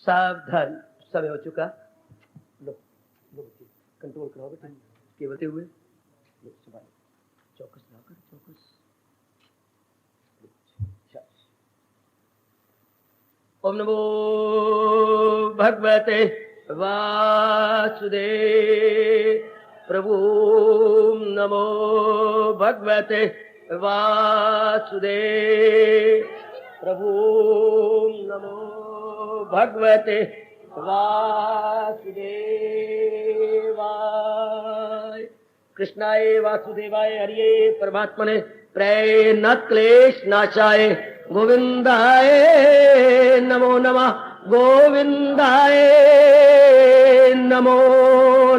सावधान, समय हो चुका। लो लो बच्चे, कंट्रोल करो बेटा, केवलते हुए लो, संभालो, चौकस लाकर चौकस। ओम नमो भगवते वासुदेव प्रभु, नमो भगवते वासुदेव प्रभु, नमो भगवते वासुदेवाय। कृष्णाय वासुदेवाय हरिये परमात्मने प्रेय न क्लेश नाशाय गोविंदाय नमो नमः, गोविंदाय नमो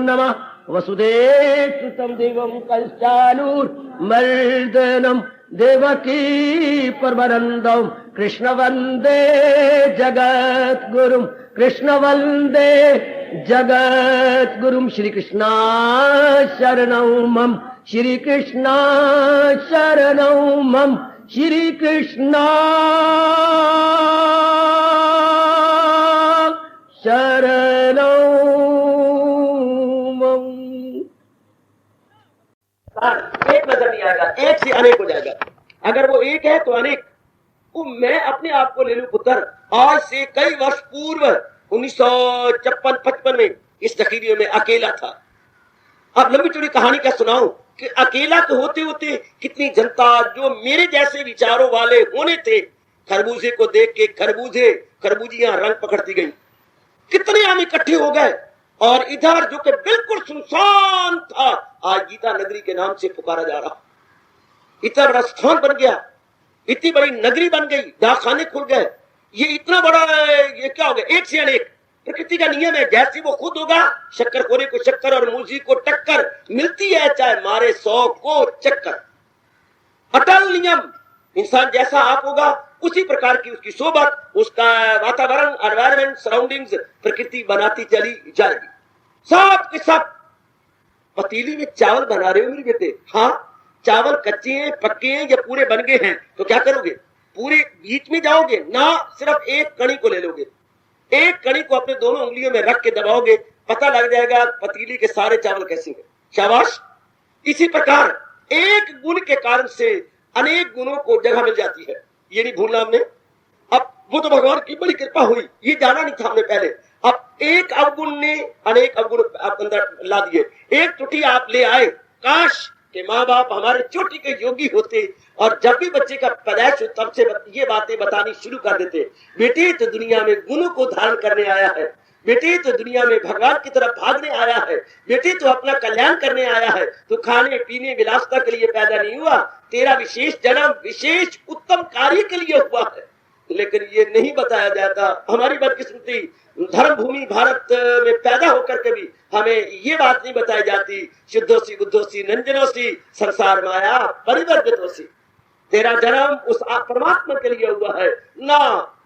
नमः। वसुदेव सुतं देवं कंसानुर्मर्दनं देवकी परमानन्दं कृष्ण वन्दे जगद्गुरुं, कृष्ण वन्दे जगद्गुरुं। श्री कृष्णा शरणं मम, श्री कृष्णा शरणं मम, श्री कृष्णा शरणं मम। एक नजर नहीं आएगा, एक से अनेक हो जाएगा। अगर वो एक है तो अनेक। मैं अपने आप को ले लूं पुत्र, आज से कई वर्ष पूर्व 1956-55 में इस तकरीर में अकेला था। अब लंबी चौड़ी कहानी क्या सुनाऊं कि अकेला तो होते होते कितनी जनता जो मेरे जैसे विचारों वाले होने थे, खरबूजे को देख के खरबूजियां रंग पकड़ती गई। कितने हम इकट्ठे हो गए और इधर जो कि बिल्कुल सुनसान था, आज गीता नगरी के नाम से पुकारा जा रहा। इतना बड़ा स्थान बन गया, इतनी बड़ी नगरी बन गई, डाकखाने खुल गए। ये इतना बड़ा, ये क्या हो गया, एक से अनेक। प्रकृति का नियम है, जैसे वो खुद होगा शक्कर को शक्कर और मूसी को टक्कर मिलती है, चाहे मारे 100 को चक्कर। अटल नियम, इंसान जैसा आप होगा उसी प्रकार की उसकी सोबत, उसका वातावरण, एनवायरमेंट, सराउंडिंग्स प्रकृति बनाती चली जाएगी। सब के सब पतीली में चावल बना रहे हो मेरे बेटे, हाँ चावल कच्चे हैं, पक्के हैं या पूरे बन गए हैं, तो क्या करोगे? पूरे बीच में जाओगे ना, सिर्फ एक कणी को ले लोगे, एक कणी को अपने दोनों उंगलियों में रख के दबाओगे, पता लग जाएगा पतीली के सारे चावल कैसे हैं। शाबाश। इसी प्रकार एक गुण के कारण से अनेक गुणों को जगह मिल जाती है, ये नहीं भूलना हमने। अब वो तो भगवान की बड़ी कृपा हुई, ये जाना नहीं था हमने पहले। अब एक अवगुण ने अनेक अवगुण आप अंदर ला दिए। एक त्रुटि आप ले आए, काश के माँ बाप हमारे चोटी के योगी होते और जब भी बच्चे का पैदाइश हो तब से ये बातें बतानी शुरू कर देते। बेटे तो दुनिया में गुणों को धारण करने आया है, बेटे तो दुनिया में भगवान की तरफ भागने आया है, बेटे तो अपना कल्याण करने आया है, तो खाने पीने विलासता के लिए पैदा नहीं हुआ, तेरा विशेष जन्म विशेष उत्तम कार्य के लिए हुआ है। लेकिन ये नहीं बताया जाता। हमारी बदकिस्मती, धर्म भूमि भारत में पैदा होकर के भी हमें ये बात नहीं बताई जाती, शुद्धोसी बुद्धोसी नंजनोसी संसार माया परिवर्तितोसी, तेरा जन्म उस परमात्मा के लिए हुआ है ना।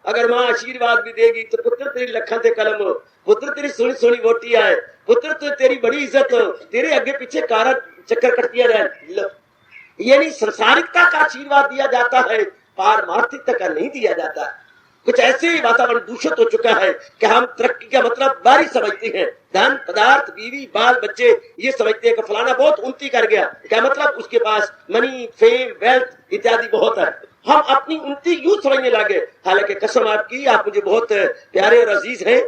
अगर माँ आशीर्वाद भी देगी तो पुत्र तेरी लखन थे कलम हो, पुत्र तेरी सोनी सोनी वोटी आए, पुत्र तो तेरी बड़ी इज्जत हो, तेरे आगे पीछे कारा चक्कर कटती रहे। ये नहीं संसारिकता का आशीर्वाद दिया जाता है, पारमार्थिकता का नहीं दिया जाता। कुछ ऐसे वातावरण दूषित हो चुका है कि हम तरक्की का मतलब बारी समझते हैं, धन पदार्थ बीवी बाल बच्चे ये समझते हैं कि फलाना बहुत उन्नति कर गया, क्या मतलब उसके पास मनी फेम वेल्थ इत्यादि बहुत है। हम अपनी उन्नति यूं समझने लगे, हालांकि कसम आपकी, आप मुझे बहुत प्यारे और अजीज हैं।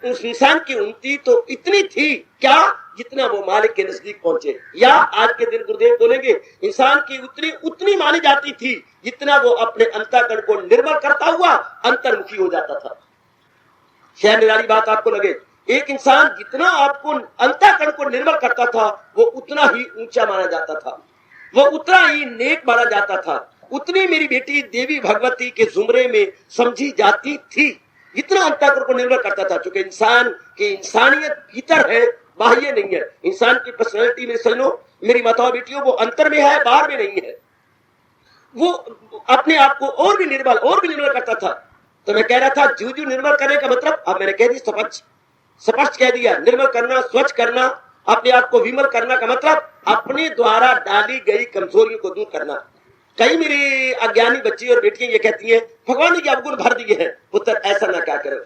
उस इंसान की उन्नति तो इतनी थी क्या जितना वो मालिक के नजदीक पहुंचे, या आज के दिन गुरुदेव बोलेंगे इंसान की उतनी मानी जाती थी जितना वो अपने अंतःकरण को निर्मल करता हुआ अंतर्मुखी हो जाता था। शायद निराली बात आपको लगे, एक इंसान जितना आपको अंतःकरण को निर्मल करता था वो उतना ही ऊंचा माना जाता था, वो उतना ही नेक माना जाता था, उतनी मेरी बेटी देवी भगवती के जुमरे में समझी जाती थी जितना अंतःकरण को निर्मल करता था। क्योंकि इंसान की इंसानियत भीतर है, बाह्य नहीं है। इंसान की पर्सनैलिटी में समझ लो मेरी माताओं बेटियों, वो अंतर में है, बाहर में नहीं है। वो अपने आप को और भी निर्मल करता था। तो मैं कह रहा था जू निर्मल करने का मतलब, अब मैंने कह दिया, स्पष्ट कह दिया, निर्मल करना, स्वच्छ करना, अपने आप को विमल करना का मतलब अपने द्वारा डाली गई कमजोरियों को दूर करना। कई मेरी अज्ञानी बच्ची और बेटियां ये कहती हैं भगवान ने अवगुण भर दिए हैं, पुत्र ऐसा ना क्या करो,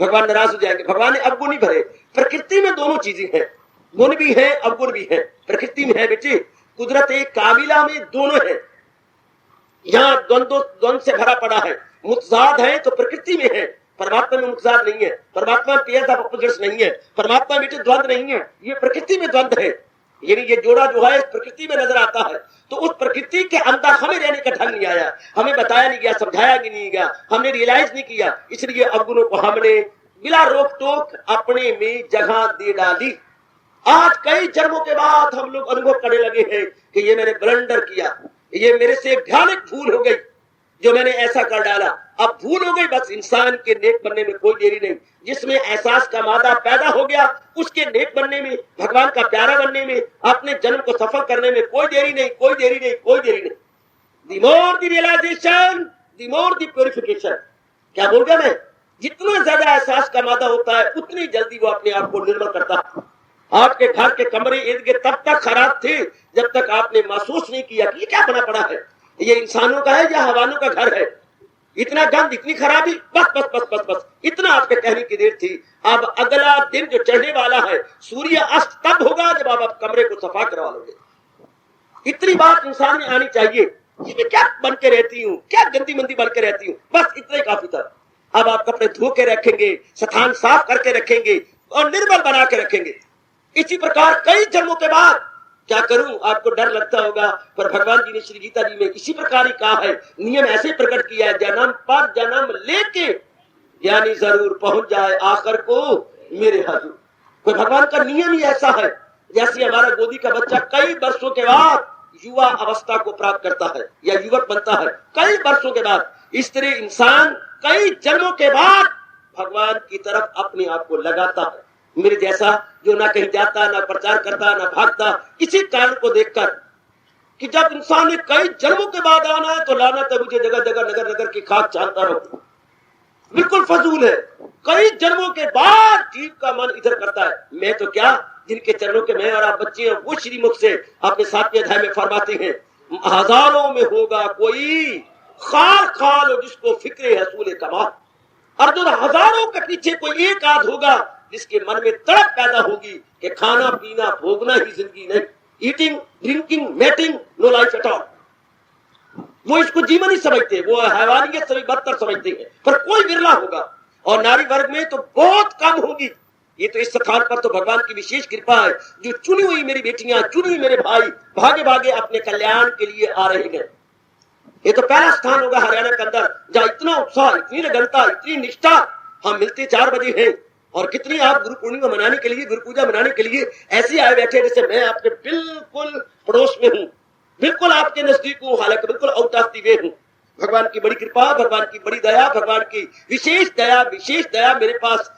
भगवान नाराज हो जाएंगे। भगवान ने अवगुण नहीं भरे। प्रकृति में दोनों चीजें हैं, गुण भी है अवगुण भी है। प्रकृति में है बेटे कुदरत एक काबिला में दोनों है। यहाँ द्वंद्व से भरा पड़ा है। मुत्जाद है तो प्रकृति में है, परमात्मा में मुत्जाद नहीं है। परमात्मा में पेयर ऑफ अपोजिट्स नहीं है। परमात्मा में द्वंद्व नहीं है, ये प्रकृति में द्वंद्व है। यानी ये जोड़ा जो है प्रकृति में नजर आता है। तो उस प्रकृति के अंदर हमें रहने का ढंग नहीं आया, हमें बताया नहीं गया, समझाया नहीं गया, हमने रियलाइज नहीं किया। इसलिए अवगुणों को हमने बिना रोक टोक अपने में जगह दे डाली। आज कई जन्मों के बाद हम लोग अनुभव करने लगे हैं कि ये मैंने ब्लंडर किया, ये मेरे से भयानक भूल हो गई जो मैंने ऐसा कर डाला। अब भूल हो गई, बस इंसान के नेक बनने में कोई देरी नहीं। जिसमें एहसास का मादा पैदा हो गया उसके नेक बनने में, भगवान का प्यारा बनने में, अपने जन्म को सफल करने में कोई देरी नहीं, कोई देरी नहीं, कोई देरी नहीं। The more the realization the more the purification. क्या बोल गया मैं? जितना ज्यादा एहसास का मादा होता है उतनी जल्दी वो अपने आप को निर्मल करता है। आपके घर के कमरे इर्द गिर्द तब तक खराब थे जब तक आपने महसूस नहीं किया कि ये क्या बना पड़ा है, ये इंसानों का है या हवानों का घर है। इतना गंद, इतनी खराबी, बस बस बस बस बस इतना आपके कहने की देर थी। अब अगला दिन जो चढ़ने वाला है, सूर्य अस्त तब होगा जब आप कमरे को सफा करवा लोगे। इतनी बात इंसान में आनी चाहिए। ये मैं क्या बन के रहती हूँ, क्या गंदी मंदी बन के रहती हूँ, बस इतना ही काफी था। अब आप कपड़े धो के रखेंगे, स्थान साफ करके रखेंगे और निर्मल बना के रखेंगे। इसी प्रकार कई जन्मों के बाद क्या करूं, आपको डर लगता होगा, पर भगवान जी ने श्री गीता जी में इसी प्रकार ही कहा है, नियम ऐसे प्रकट किया है, जन्म पर जन्म लेके यानी जरूर पहुंच जाए आखिर को मेरे हजूर। तो भगवान का नियम ही ऐसा है। जैसे हमारा गोदी का बच्चा कई वर्षों के बाद युवा अवस्था को प्राप्त करता है या युवक बनता है कई वर्षों के बाद, इस तरह इंसान कई जन्मों के बाद भगवान की तरफ अपने आप को लगाता है। मेरे जैसा जो ना कहीं जाता, ना प्रचार करता, ना भागता, इसी कारण को देखकर कि जब इंसान ने कई जन्मों के बाद आना है तो लाना तो मुझे जगह जगह नगर नगर की खाक छानता रहो, बिल्कुल फजूल है। कई जन्मों के बाद जीव का मन इधर करता है। मैं तो क्या, जिनके चरणों के मैं और आप बच्चे हैं, वो श्रीमुख से अपने 7वें अध्याय में फरमाते हैं, हजारों में होगा कोई खाल खाल जिसको फिक्रे हसूल कमाल। और जो हजारों के पीछे कोई एक आध होगा जिसके मन में तड़प पैदा होगी कि खाना पीना भोगना ही जिंदगी नहीं, eating drinking mating no life at all. वो इसको जीवन ही समझते, वो हैवानियत से भी बदतर समझते हैं, पर कोई बिरला होगा। और नारी वर्ग में तो बहुत कम होगी। ये तो इस स्थान पर तो भगवान की विशेष कृपा है, जो चुनी हुई मेरी बेटियां, चुनी हुई मेरे भाई भागे भागे अपने कल्याण के लिए आ रहे हैं। ये तो पहला स्थान होगा हरियाणा के अंदर जहाँ इतना उत्साह, इतनी लगनता, इतनी निष्ठा। हम मिलते 4 बजे हैं और कितनी आप गुरु पूर्णिमा मनाने के लिए, गुरु पूजा मनाने के लिए ऐसे आए बैठे जैसे मैं आपके बिल्कुल पड़ोस में हूँ, बिल्कुल आपके नजदीक हूँ, हालांकि बिल्कुल आउट ऑफ द वे हूँ। भगवान की बड़ी कृपा, भगवान की बड़ी दया, भगवान की विशेष दया मेरे पास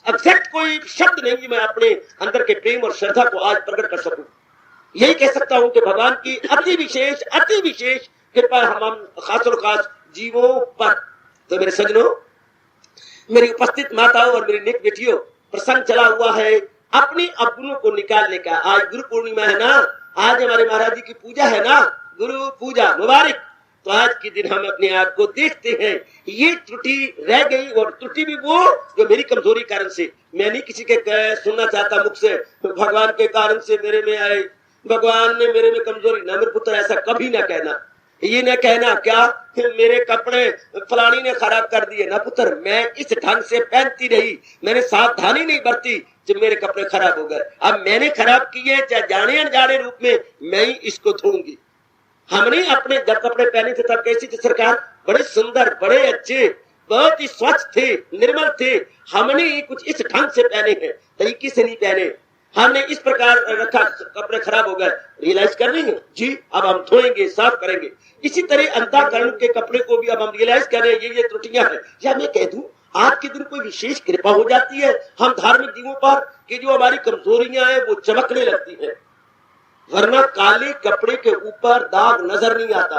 एग्जैक्ट कोई शब्द नहीं कि मैं अपने अंदर के प्रेम और श्रद्धा को आज प्रकट कर सकूं। यही कह सकता हूं कि भगवान की अति विशेष कृपा हम खास और खास जीवों पर। तो मेरे सज्जनों, मेरी उपस्थित माताओं और मेरी नेक बेटियों, प्रसंग चला हुआ है अपने अवगुणों को निकालने का। आज गुरु पूर्णिमा है ना, आज हमारे महाराज जी की पूजा है ना, गुरु पूजा मुबारक। तो आज के दिन हम अपने आप को देखते हैं, ये त्रुटि रह गई, और त्रुटि भी वो जो मेरी कमजोरी कारण से। मैं नहीं किसी के सुनना चाहता मुख से भगवान के कारण से मेरे में आए, भगवान ने मेरे में कमजोरी। ना मेरे पुत्र, ऐसा कभी ना कहना। ये न कहना क्या मेरे कपड़े फलानी ने खराब कर दिए। ना पुत्र, मैं इस ढंग से पहनती रही, मैंने सावधानी नहीं बरती, जब मेरे कपड़े खराब हो गए। अब मैंने खराब किए, चाहे जाने अनजाने रूप में, मैं ही इसको धोऊंगी। हमने अपने जब कपड़े पहने थे तब कैसी थी सरकार? बड़े सुंदर, बड़े अच्छे, बहुत ही स्वच्छ थे, निर्मल थे। हमने कुछ इस ढंग से पहने हैं, तरीके से नहीं पहने। हमने इस प्रकार रखा, कपड़े खराब हो गए, रियलाइज कर रही हैं जी, अब हम धोएंगे, साफ करेंगे। इसी तरह अंतःकरण के कपड़े को भी अब हम रियलाइज कर रहे हैं, ये त्रुटियां हैं। या मैं कह दूं, आज के दिन कोई विशेष कृपा हो जाती है हम धार्मिक जीवों पर कि जो हमारी कमजोरियां हैं वो चमकने लगती है। वरना काले कपड़े के ऊपर दाग नजर नहीं आता।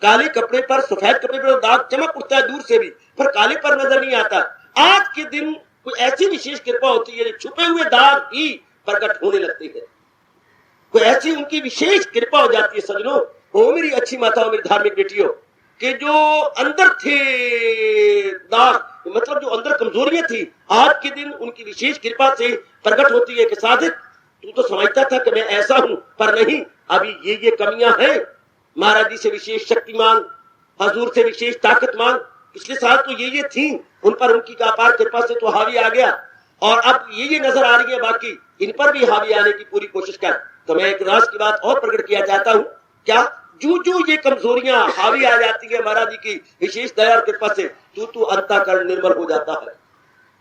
काले कपड़े पर, सफेद कपड़े पर दाग चमक उठता है दूर से भी, पर काले पर नजर नहीं आता। आज के दिन कोई ऐसी विशेष कृपा होती है, छुपे हुए दाग भी प्रकट होने लगते हैं। कोई ऐसी उनकी विशेष कृपा हो जाती है सजनों, वो मेरी अच्छी माताओं, मेरी धार्मिक बेटियों, कि जो अंदर थे दाग मतलब जो अंदर कमजोरियां थी आज के दिन उनकी विशेष कृपा से प्रकट होती है कि सादिक तू तो समझता था कि मैं ऐसा हूं, पर नहीं, अभी ये कमियां हैं। महाराज जी से विशेष शक्तिमान, हजूर से विशेष ताकतमान, पिछले साल तो ये थी, उन पर उनकी अपार कृपा से तो हावी आ गया, और अब ये नजर आ रही है, बाकी इन पर भी हावी आने की पूरी कोशिश कर। तो मैं एक राज की बात और प्रकट किया चाहता हूं, क्या जो ये कमजोरियां हावी आ जाती है महाराज जी की विशेष दया और कृपा से, तू अंतःकरण निर्मल हो जाता है,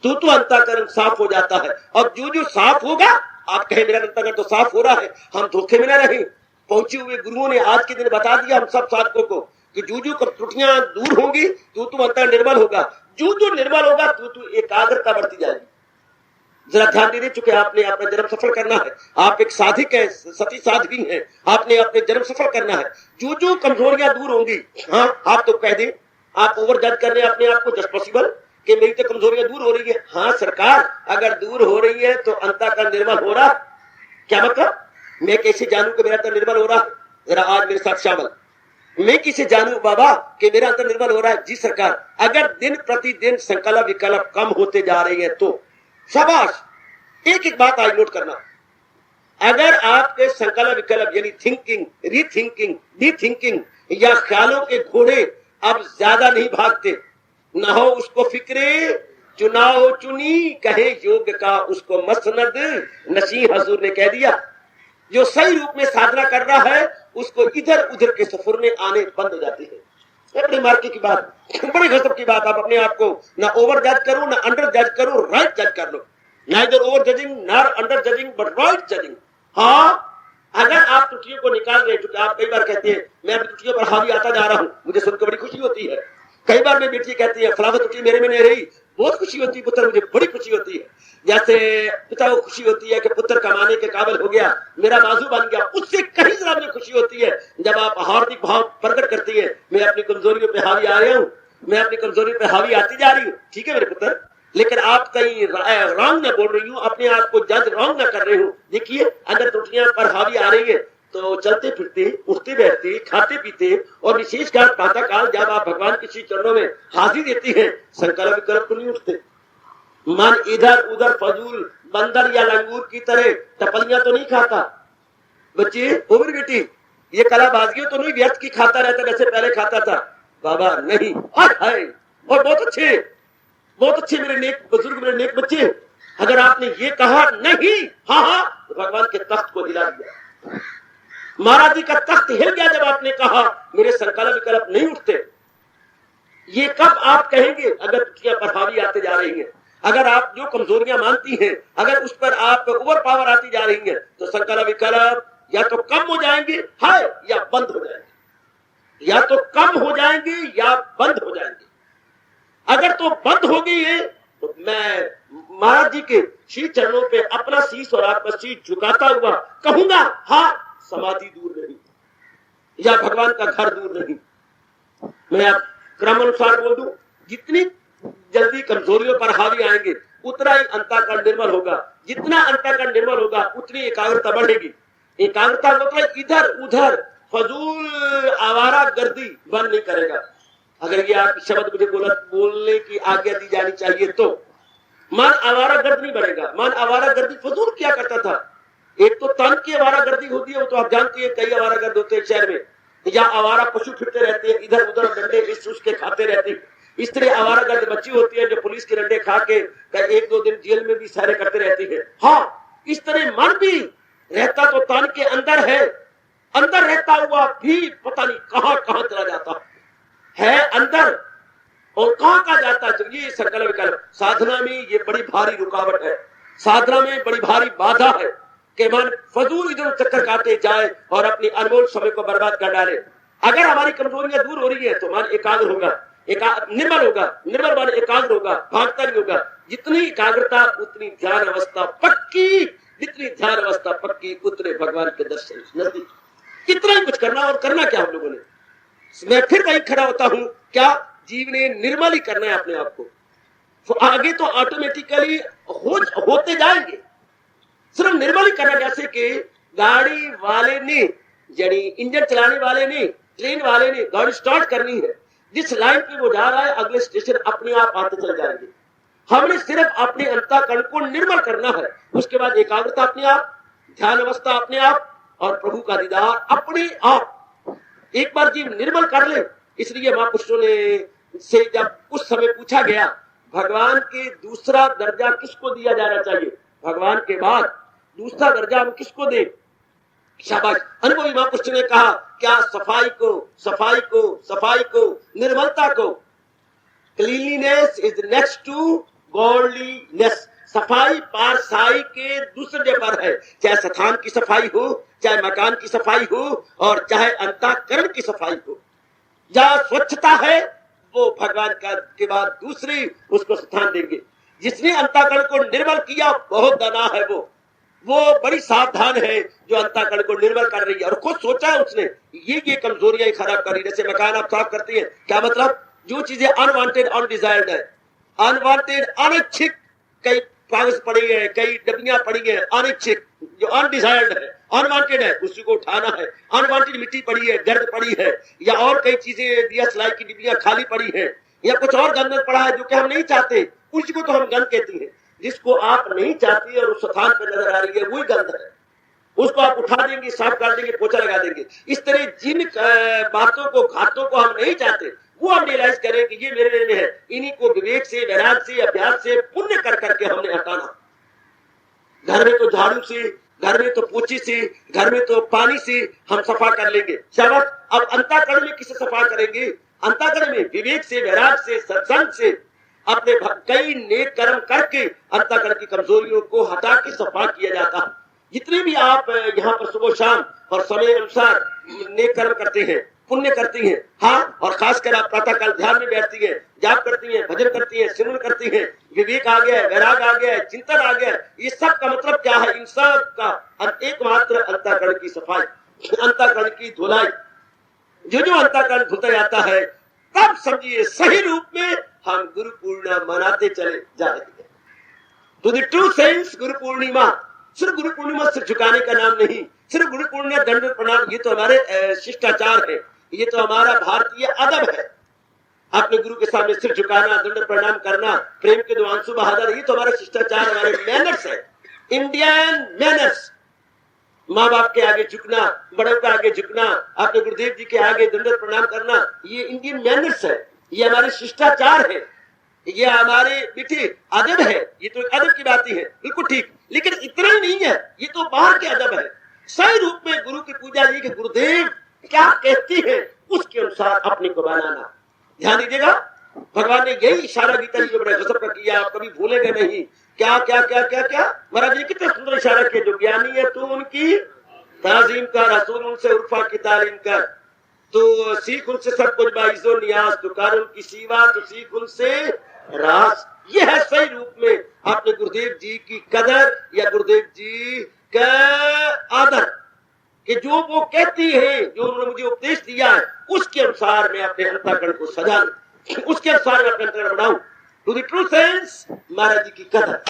तू अंतःकरण साफ हो जाता है। और जो साफ होगा, आप कहें मेरा अंतःकरण तो साफ हो रहा है, हम धोखे में न रहे। पहुंचे हुए गुरुओं ने आज के दिन बता दिया हम सब साधकों को कि जो त्रुटियां दूर होंगी, तू अंतः निर्मल होगा, जो निर्मल होगा, तू एकाग्रता बढ़ती जाएगी। जरा ध्यान दे चुके आपने अपना जन्म सफल करना है, आप एक साधिक है, सती साध्वी हैं, आपने अपने जन्म सफल करना है। जो कमजोरियां दूर होंगी, हाँ आप तो कह दें, आप ओवर जज कर रहे हैं अपने आप को जस्ट पॉसिबल कि मेरी तो कमजोरियां दूर हो रही है। हाँ सरकार, अगर दूर हो रही है तो अंतःकरण निर्मल हो रहा। क्या मतलब? मैं कैसे जानूं कि मेरा अंतर निर्मल हो रहा? जरा आज मेरे साथ शामिल। मैं किसे जानूं बाबा कि मेरा अंतर निर्मल हो रहा है? जी सरकार, अगर दिन प्रतिदिन संकल्प विकल्प कम होते जा रही है तो शाबाश। एक बात आज नोट करना, अगर आपके संकल्प विकल्प यानी थिंकिंग, रीथिंकिंग, डीथिंकिंग या ख्यालों के घोड़े अब ज्यादा नहीं भागते, न हो उसको फिक्रे चुनाव चुनी, कहे योग का उसको मसनद नशी। हजूर ने कह दिया, जो सही रूप में साधना कर रहा है उसको इधर उधर के सफरने आने बंद हो जाते हैं। बड़ी मार्के की बात, बड़ी गजब की बात। आप अपने आप को ना ओवर जज करो, ना अंडर जज करो, राइट जज कर लो। Neither over judging nor under judging but right judging. हाँ, अगर आप त्रुटियों को निकाल रहे, क्योंकि आप कई बार कहते हैं मैं अपनी त्रुटियों पर हावी आता जा रहा हूं, मुझे सुनकर बड़ी खुशी होती है। कई बार मेरी बेटी कहती है फलाना त्रुटि मेरे में नहीं रही, बहुत खुशी होती है पुत्र, मुझे बड़ी खुशी होती है। जैसे पिता को खुशी होती है कि पुत्र कमाने के काबिल हो गया, मेरा बाजू बन गया, उससे कहीं ज्यादा मुझे खुशी होती है जब आप हार्दिक भाव प्रकट करती है मैं अपनी कमजोरियों पे हावी आ रहा हूं, मैं अपनी कमजोरियों पे हावी आती जा रही हूँ। ठीक है मेरे पुत्र, लेकिन आप कहीं रॉन्ग न बोल रही हूँ, अपने आप को जज रॉन्ग न कर रहे हो। देखिए, अगर त्रुटियां पर हावी आ रही है तो चलते फिरते, उठते बैठते, खाते पीते और विशेषकर प्रातः काल जब आप भगवान के श्री चरणों में हाजिर देती हैं, संकल्प विकल्प तो नहीं उठते। मन इधर उधर फजूल बंदर या लंगूर की तरह टपलियां तो नहीं खाता। बच्चे, ओ मेरी बेटी, ये कलाबाजियों तो नहीं व्यर्थ की खाता रहता जैसे पहले खाता था। बाबा नहीं, हाय, और बहुत अच्छे मेरे नेक बुजुर्ग, मेरे नेक बच्चे, अगर आपने ये कहा नहीं, हाँ, तो भगवान के तख्त को हिला दिया। महाराज जी का तख्त हिल गया जब आपने कहा मेरे संकल्प विकल्प नहीं उठते। ये कब आप कहेंगे? अगर त्रुटियां पर हावी आते जा रही हैं, अगर आप जो कमजोरियां मानती हैं, अगर उस पर आप ओवर पावर आती जा रही हैं, तो संकल्प विकल्प या तो कम हो जाएंगे, हाय, या बंद हो जाएंगे। या तो कम हो जाएंगे या बंद हो जाएंगे। अगर तो बंद हो गई है तो मैं महाराज जी के श्री चरणों पे अपना शीश और आपका शीश झुकाता हुआ कहूंगा, हाँ, समाधि दूर नहीं या भगवान का घर दूर नहीं। मैं आप क्रम अनुसार बोल दूं, जितनी जल्दी कमजोरियों पर हावी आएंगे उतना ही अंतःकरण निर्मल होगा। जितना अंतःकरण निर्मल होगा उतनी एकाग्रता बढ़ेगी। एकाग्रता मतलब इधर उधर फजूल आवारा गर्दी बंद नहीं करेगा। अगर ये आप शब्द मुझे बोलने की आज्ञा दी जानी चाहिए तो मन आवारा गर्द नहीं बनेगा। मन आवारा गर्दी फजूल क्या करता था? एक तो तन की आवारा गर्दी होती है, वो तो आप जानती है, कई आवारा गर्द होते हैं शहर में, या आवारा पशु फिरते रहते हैं, इधर उधर डंडे इस के खाते रहते हैं। इस तरह आवारा गर्द बच्ची होती है जो पुलिस के डंडे खा के 1-2 दिन जेल में भी सैरे करते रहती है। हाँ, इस तरह मन भी रहता तो तन के अंदर है, अंदर रहता हुआ भी पता नहीं कहां कहां चला जाता है अंदर, और कहां जाता है। ये संकल्प विकल्प साधना में ये बड़ी भारी रुकावट है, साधना में बड़ी भारी बाधा है कि मन फजूल इधर चक्कर काटे जाए और अपनी अनमोल समय को बर्बाद कर डाले। अगर हमारी कमजोरियां दूर हो रही है तो मन एकाग्र होगा, निर्मल होगा, निर्मल मन एकाग्र होगा, भागता नहीं होगा। जितनी एकाग्रता उतनी ध्यान अवस्था पक्की, जितनी ध्यान अवस्था पक्की उतने भगवान के दर्शन नजदीक। कितना ही कुछ करना, और करना क्या हम लोगों ने। मैं फिर वही खड़ा होता हूं, क्या जीवन निर्मल ही करना है अपने आप को, तो आगे तो ऑटोमेटिकली होते जाएंगे। सिर्फ निर्मल ही करना, जैसे कि गाड़ी वाले ने, यानी इंजन चलाने वाले ने, ट्रेन वाले ने गाड़ी स्टार्ट करनी है, जिस लाइन पे वो जा रहा है अगले स्टेशन अपने आप आते चले जाएंगे। हमने सिर्फ अपने अंतःकरण को निर्मल करना है, उसके बाद एकाग्रता अपने आप, ध्यान अवस्था अपने आप, और प्रभु का दीदार अपने आप। एक बार जीव निर्मल कर ले। इसलिए महापुरुषों ने से जब उस समय पूछा गया भगवान के दूसरा दर्जा किसको दिया जाना चाहिए, भगवान के बाद दूसरा दर्जा हम किसको दें, शाबाश। अनुभवी महापुरुष ने कहा क्या सफाई को, सफाई को, सफाई को, निर्मलता को। Cleanliness is next to godliness. सफाई पारसाई के दूसरे पर है, चाहे स्थान की सफाई हो, चाहे मकान की सफाई हो, और चाहे अंतःकरण की सफाई हो। जहां स्वच्छता है वो भगवान का के बाद दूसरी उसको स्थान देंगे। जिसने अंतःकरण को निर्मल किया बहुत दाना है वो बड़ी सावधान है जो अंतःकरण को निर्मल कर रही है, और खुद सोचा है उसने ये कमजोरियां खराब कर रही है। जैसे मकान आप साफ करती हैं, क्या मतलब, जो चीजें अनवांटेड अनडिजायर्ड है, अनवांटेड अनिच्छिक, कई कागज पड़ी है, कई डबियां पड़ी है अनिच्छिक, जो अनडिजायर्ड है, अनवांटेड है, उसी को उठाना है। अनवांटेड मिट्टी पड़ी है, गर्द पड़ी है, या और कई चीजें, दिया सलाई की डिबियां खाली पड़ी है, या कुछ और गंदन पड़ा है जो कि हम नहीं चाहते, उसको तो हम गंद कहती हैं। जिसको आप नहीं चाहती और उस स्थान पर नजर आ रही है वही गंद है, उसको आप उठा देंगे, साफ कर देंगे, पोछा लगा देंगे। इस तरह जिन बातों को, घातों को हम नहीं चाहते वो हम रियलाइज करें कि ये मेरे में है, इन्हीं को विवेक से, वैराग से, अभ्यास से, पुण्य कर करके हमने हटाना। घर में तो झाड़ू से, घर में तो पोछी से, घर में तो पानी से हम सफा कर लेंगे, शाबाश। अब अंतःकरण में किसे सफा करेंगे, अंतःकरण में विवेक से, वैराग से, सत्संग से, अपने कई नेक कर्म करके अंतःकरण की कमजोरियों को हटा के सफा किया जाता है। जितने भी आप यहाँ पर सुबह शाम और समय अनुसार नेक कर्म करते हैं, पुण्य करती हैं, हाँ, और खासकर आप प्रातःकाल ध्यान में बैठती हैं, जाप करती हैं, भजन करती हैं, सिमरन करती हैं, विवेक आ गया है, वैराग आ गया है, चिंतन आ गया है, ये सब का मतलब क्या है, इन सब का एकमात्र अंतःकरण की सफाई, अंतःकरण की धुलाई। जो अंतःकरण धुलता जाता है तब समझिए सही रूप में हम गुरु पूर्णिमा मनाते चले जा रहे हैं। To the true sense Guru Purnima सिर्फ गुरु पूर्णिमा सिर झुकाने का नाम नहीं, सिर्फ गुरु पूर्णिमा दंड प्रणाम, ये तो हमारे शिष्टाचार है, ये तो हमारा भारतीय अदब है। अपने गुरु के सामने सिर झुकाना, दंड प्रणाम करना, प्रेम के दो आंसू बहाना, ये तो हमारा शिष्टाचार, हमारे मैनर्स है, इंडियन मैनर्स। माँ बाप के आगे झुकना, बड़ों के आगे झुकना, अपने गुरुदेव जी के आगे दंड प्रणाम करना, ये इंडियन मैनर्स है, ये हमारे शिष्टाचार है, ये हमारे बेटे अदब है, ये तो अदब की बात ही है, बिल्कुल ठीक। लेकिन इतना ही नहीं है, ये तो बाहर के अदब है। सही रूप में गुरु की पूजा जी के गुरुदेव क्या कहते हैं उसके अनुसार अपने को बनाना। ध्यान दीजिएगा, भगवान ने यही इशारा गीता जी में बड़ा गजब का किया, आप कभी भूलेंगे नहीं। क्या क्या क्या क्या क्या महाराज जी कितना सुंदर इशारा किया, जो ज्ञानी है तू उनकी ताजीम कर, रसूल उनसे उर्फा की तालीम कर, तो सीख उनसे सब कुछ बाइजो नियाज, तो कर उनकी सीवा, तो सीख उनसे राज। ये है सही रूप में अपने गुरुदेव जी की कदर या गुरुदेव जी का आदर, कि जो वो कहती है, जो उन्होंने मुझे उपदेश दिया है उसके अनुसार मैं अपने अंतःकरण को सजा लूं, उसके अनुसार मैं अपने अंतःकरण बनाऊं। टू द ट्रू सेंस महाराज जी की कदर,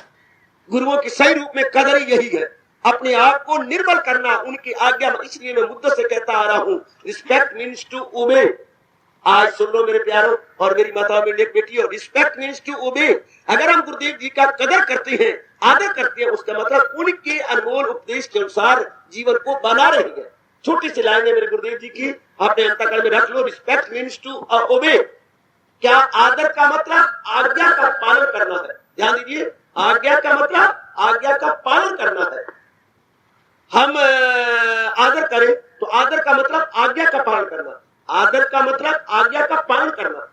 गुरुओं की सही रूप में कदर ही यही है, अपने आप को निर्मल करना, उनकी आज्ञा। इसलिए मैं मुद्दत से कहता आ रहा हूं, रिस्पेक्ट मीन्स टू ओबे। आज सुन लो मेरे प्यारों और मेरी माताओं, मेरी बेटियों, रिस्पेक्ट मीन्स टू ओबे। अगर हम गुरुदेव जी का कदर करते हैं, आदर करते हैं, उसका मतलब उनके अनमोल उपदेश के अनुसार जीवन को बना रहे हैं। छोटी सी लाइन है मेरे गुरुदेव जी की, अपने अंतःकरण में रख लो, रिस्पेक्ट मीन्स टू ओबे। क्या आदर का मतलब आज्ञा का पालन करना है। ध्यान दीजिए, आज्ञा का मतलब आज्ञा का पालन करना है। हम आदर करें तो आदर का मतलब आज्ञा का पालन करना, आदर का मतलब आज्ञा का पालन करना।